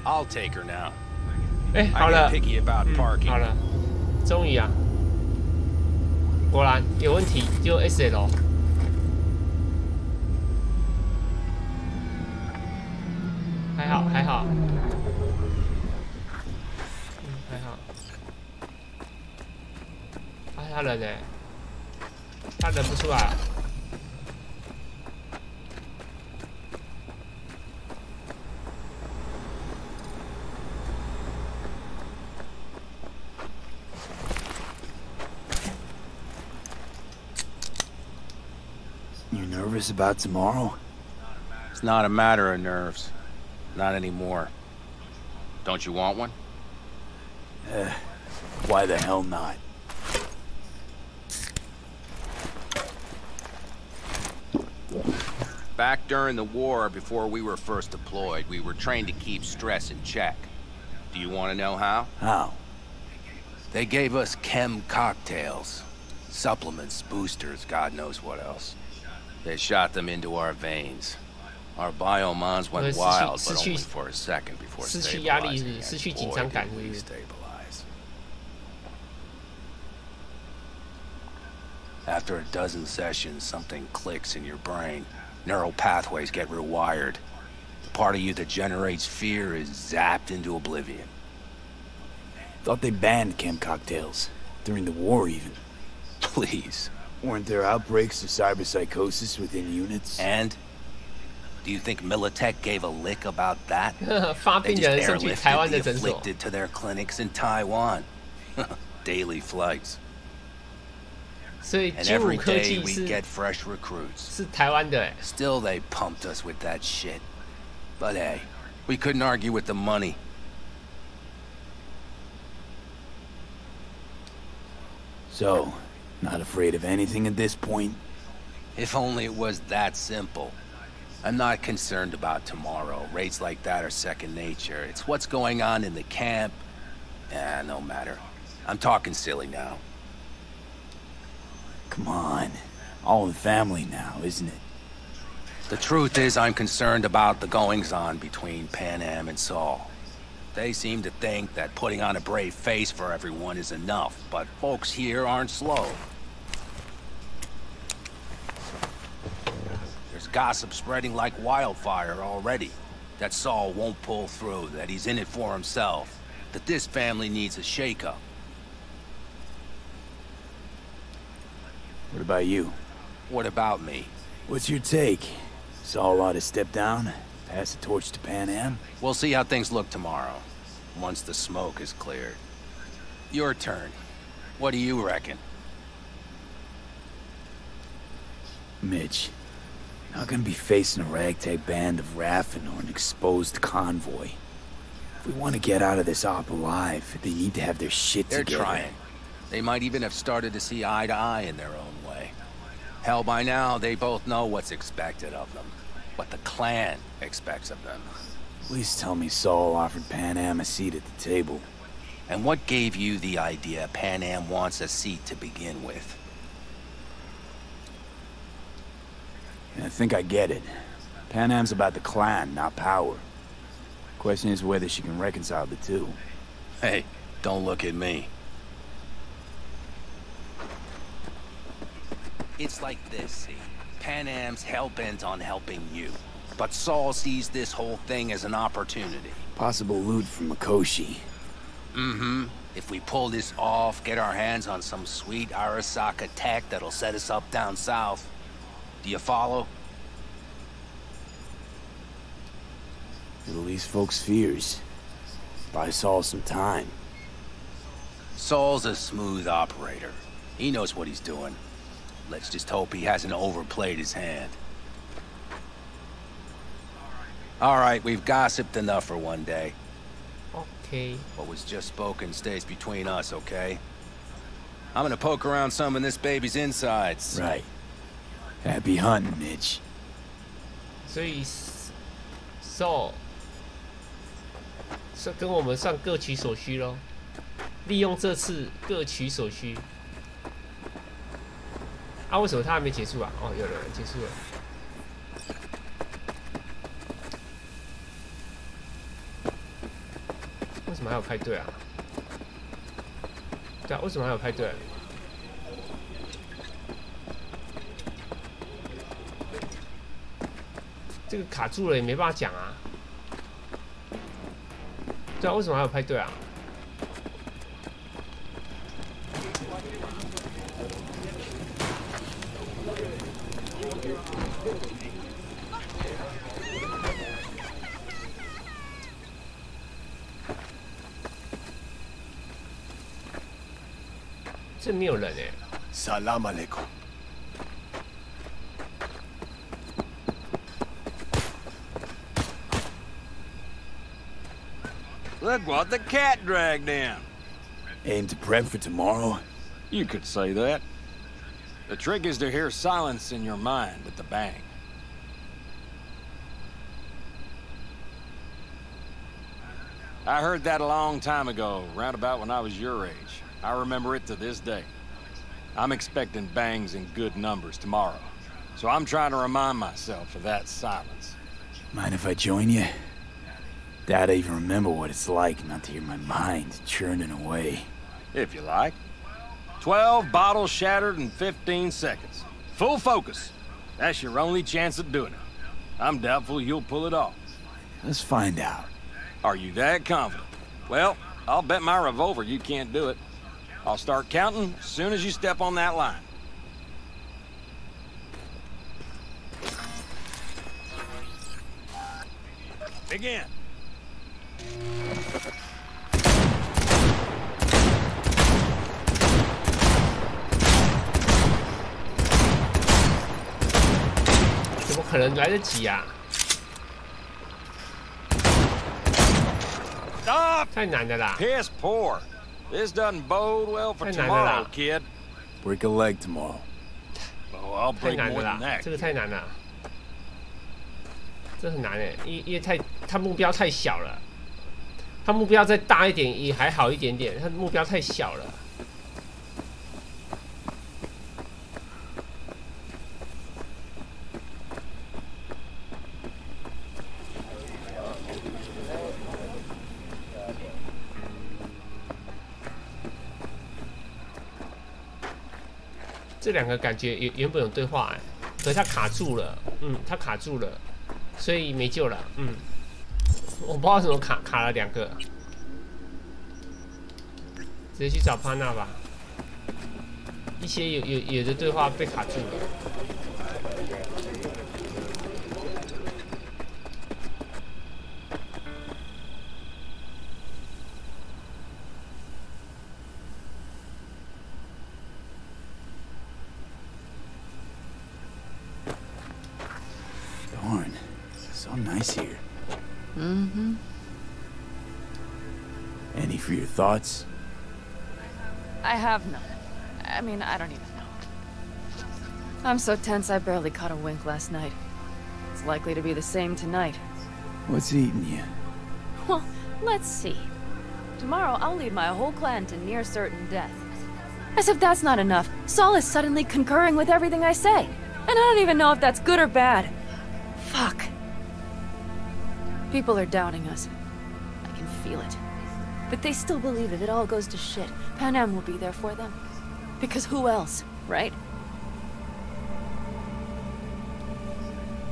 [SPEAKER 1] ？I'll
[SPEAKER 4] take her now.
[SPEAKER 1] 哎，好了，
[SPEAKER 4] 好
[SPEAKER 1] 了，终于啊，果然有问题，就 SL。还好，还好，还好。啊，他人呢？他人不出来。
[SPEAKER 7] You nervous about tomorrow?
[SPEAKER 4] It's not a matter of nerves. Not anymore. Don't you want one?
[SPEAKER 7] Why the hell not?
[SPEAKER 10] Back during the war, before we were first deployed, we were trained to keep stress in check. Do you want to know how?
[SPEAKER 7] How?
[SPEAKER 10] They gave us chem cocktails. Supplements, boosters, God knows what else. They shot them into our veins. Our biomons went wild, but only for a second before stabilizing. Boy, did we stabilize. After a dozen sessions, something clicks in your brain. Neural pathways get rewired. The part of you that generates fear is zapped into oblivion.
[SPEAKER 7] Thought they banned chem cocktails. During the war, even.
[SPEAKER 10] Please.
[SPEAKER 7] Weren't there outbreaks of cyberpsychosis within units?
[SPEAKER 10] And? Do you think Militech gave a lick about that?
[SPEAKER 1] They just airlifted
[SPEAKER 10] the afflicted to their clinics in Taiwan. Daily flights. And every day we get fresh recruits. Still they pumped us with that shit. But hey, we couldn't argue with the money.
[SPEAKER 7] So, not afraid of anything at this point?
[SPEAKER 10] If only it was that simple. I'm not concerned about tomorrow. Raids like that are second nature. It's what's going on in the camp. No matter. I'm talking silly now.
[SPEAKER 7] Come on. All in family now, isn't it?
[SPEAKER 10] The truth is I'm concerned about the goings-on between Pan Am and Saul. They seem to think that putting on a brave face for everyone is enough, but folks here aren't slow. There's gossip spreading like wildfire already. That Saul won't pull through, that he's in it for himself, that this family needs a shake-up.
[SPEAKER 7] What about you?
[SPEAKER 10] What about me?
[SPEAKER 7] What's your take? Saul ought to step down, pass the torch to Pan Am?
[SPEAKER 10] We'll see how things look tomorrow, once the smoke is cleared. Your turn. What do you reckon?
[SPEAKER 7] Mitch, not gonna be facing a ragtag band of Raffen or an exposed convoy. If we want to get out of this op alive, they need to have their shit together.
[SPEAKER 10] They're trying. They might even have started to see eye to eye in their own way. Hell, by now, they both know what's expected of them. What the clan expects of them.
[SPEAKER 7] Please tell me Saul offered Pan Am a seat at the table.
[SPEAKER 10] And what gave you the idea Pan Am wants a seat to begin with?
[SPEAKER 7] I think I get it. Pan Am's about the clan, not power. Question is whether she can reconcile the two.
[SPEAKER 10] Hey, don't look at me. It's like this, see? Pan Am's hell-bent on helping you. But Saul sees this whole thing as an opportunity.
[SPEAKER 7] Possible loot from Mikoshi.
[SPEAKER 10] Mm-hmm. If we pull this off, get our hands on some sweet Arasaka tech that'll set us up down south. Do you follow?
[SPEAKER 7] It'll ease folks' fears. Buy Saul some time.
[SPEAKER 10] Saul's a smooth operator. He knows what he's doing. Let's just hope he hasn't overplayed his hand. All right, we've gossiped enough for one day.
[SPEAKER 1] Okay.
[SPEAKER 10] What was just spoken stays between us, okay? I'm gonna poke around some of this baby's insides.
[SPEAKER 7] Right. Happy hunting, Mitch.
[SPEAKER 1] 所以 Saul 跟我们算各取所需咯，利用这次各取所需。啊，为什么他还没结束啊？哦，有了，结束了。为什么还有派对啊？对啊，为什么还有派对？这个卡住了也没办法讲啊。对啊，为什么还有派对啊？这没有人哎。
[SPEAKER 14] Salam alaikum.
[SPEAKER 23] Look what the cat dragged in.
[SPEAKER 7] Aim to prep for tomorrow?
[SPEAKER 23] You could say that. The trick is to hear silence in your mind with the bang.
[SPEAKER 6] I heard that a long time ago, round about when I was your age. I remember it to this day. I'm expecting bangs in good numbers tomorrow, so I'm trying to remind myself of that silence.
[SPEAKER 7] Mind if I join you? Doubt I even remember what it's like not to hear my mind churning away.
[SPEAKER 6] If you like. 12 bottles shattered in 15 seconds. Full focus. That's your only chance at doing it. I'm doubtful you'll pull it off.
[SPEAKER 7] Let's find out.
[SPEAKER 6] Are you that confident? Well, I'll bet my revolver you can't do it. I'll start counting as soon as you step on that line. Begin.
[SPEAKER 1] 怎么可能来得及啊？
[SPEAKER 6] Stop!
[SPEAKER 1] 太难的啦
[SPEAKER 6] Piss poor. This doesn't bode well for tomorrow, kid.
[SPEAKER 7] Break a leg tomorrow.
[SPEAKER 6] Oh, I'll
[SPEAKER 1] 太
[SPEAKER 6] break
[SPEAKER 1] 难
[SPEAKER 6] more
[SPEAKER 1] 了
[SPEAKER 6] than
[SPEAKER 1] 啦，
[SPEAKER 6] that.
[SPEAKER 1] 这个太难了，这很难哎，因为他目标太小了，他目标再大一点也还好一点点，他目标太小了。这两个感觉原本有对话哎，可是他卡住了，他卡住了，所以没救了，我不知道怎么卡了两个，直接去找潘娜吧。一些有的对话被卡住了。
[SPEAKER 7] Darn, so nice here.
[SPEAKER 19] Mm-hmm.
[SPEAKER 7] Any for your thoughts?
[SPEAKER 19] I have none. I mean, I don't even know. I'm so tense I barely caught a wink last night. It's likely to be the same tonight.
[SPEAKER 7] What's eating you?
[SPEAKER 19] Well, let's see. Tomorrow I'll lead my whole clan to near certain death. As if that's not enough, Saul is suddenly concurring with everything I say. And I don't even know if that's good or bad. Fuck. People are doubting us. I can feel it. But they still believe if it all goes to shit, Pan Am will be there for them. Because who else, right?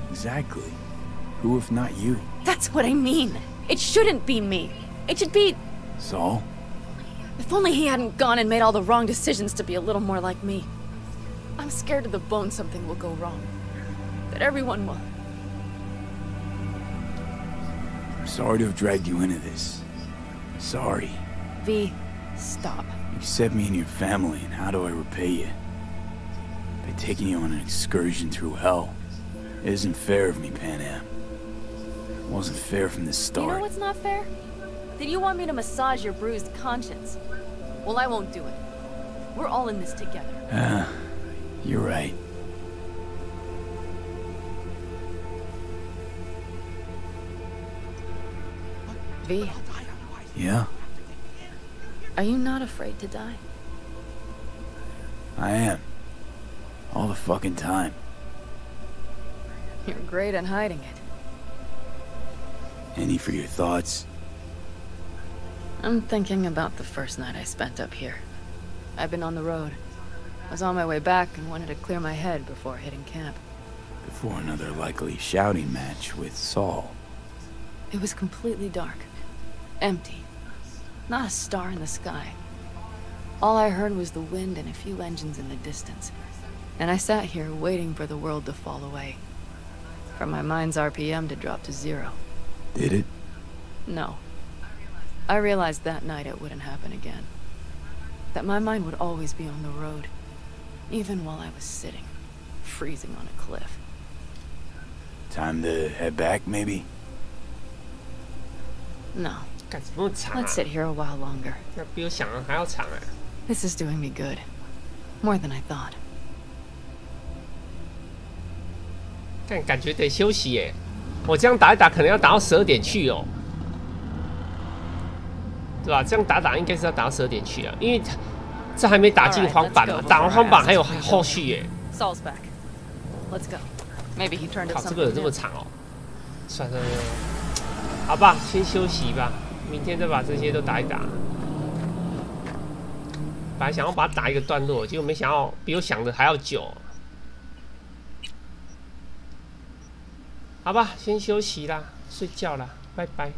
[SPEAKER 7] Exactly. Who if not you?
[SPEAKER 19] That's what I mean. It shouldn't be me. It should be...
[SPEAKER 7] Saul?
[SPEAKER 19] If only he hadn't gone and made all the wrong decisions to be a little more like me. I'm scared to the bone something will go wrong. That everyone will...
[SPEAKER 7] I'm sorry to have dragged you into this. Sorry.
[SPEAKER 19] V, stop.
[SPEAKER 7] You set me and your family, and how do I repay you? By taking you on an excursion through hell. It isn't fair of me, Pan Am. It wasn't fair from the start.
[SPEAKER 19] You know what's not fair? That you want me to massage your bruised conscience. Well, I won't do it. We're all in this together.
[SPEAKER 7] You're right.
[SPEAKER 19] V.
[SPEAKER 7] Yeah?
[SPEAKER 19] Are you not afraid to die?
[SPEAKER 7] I am. All the fucking time.
[SPEAKER 19] You're great at hiding it.
[SPEAKER 7] Any for your thoughts?
[SPEAKER 19] I'm thinking about the first night I spent up here. I've been on the road. I was on my way back and wanted to clear my head before hitting camp.
[SPEAKER 7] Before another likely shouting match with Saul.
[SPEAKER 19] It was completely dark. Empty. Not a star in the sky. All I heard was the wind and a few engines in the distance. And I sat here waiting for the world to fall away. For my mind's RPM to drop to 0.
[SPEAKER 7] Did it?
[SPEAKER 19] No. I realized that night it wouldn't happen again. That my mind would always be on the road. Even while I was sitting, freezing on a cliff.
[SPEAKER 7] Time to head back, maybe?
[SPEAKER 19] No. Let's sit here a while longer.
[SPEAKER 1] 那比我想的还要长哎。
[SPEAKER 19] This is doing me good. More than I thought.
[SPEAKER 1] 但感觉得休息耶。我这样打一打，可能要打到12点去哦。对吧？这样打应该是要打到12点去啊，因为这还没打进荒坂嘛，打完荒坂还有后续耶。
[SPEAKER 20] Saul's back. Let's go. Maybe he turned up
[SPEAKER 1] 靠，这个有
[SPEAKER 20] something
[SPEAKER 1] 这么
[SPEAKER 20] new.
[SPEAKER 1] 长哦？算了，好吧，先休息吧，明天再把这些都打一打。本来想要把它打一个段落，结果没想到比我想的还要久。好吧，先休息啦，睡觉啦，拜拜。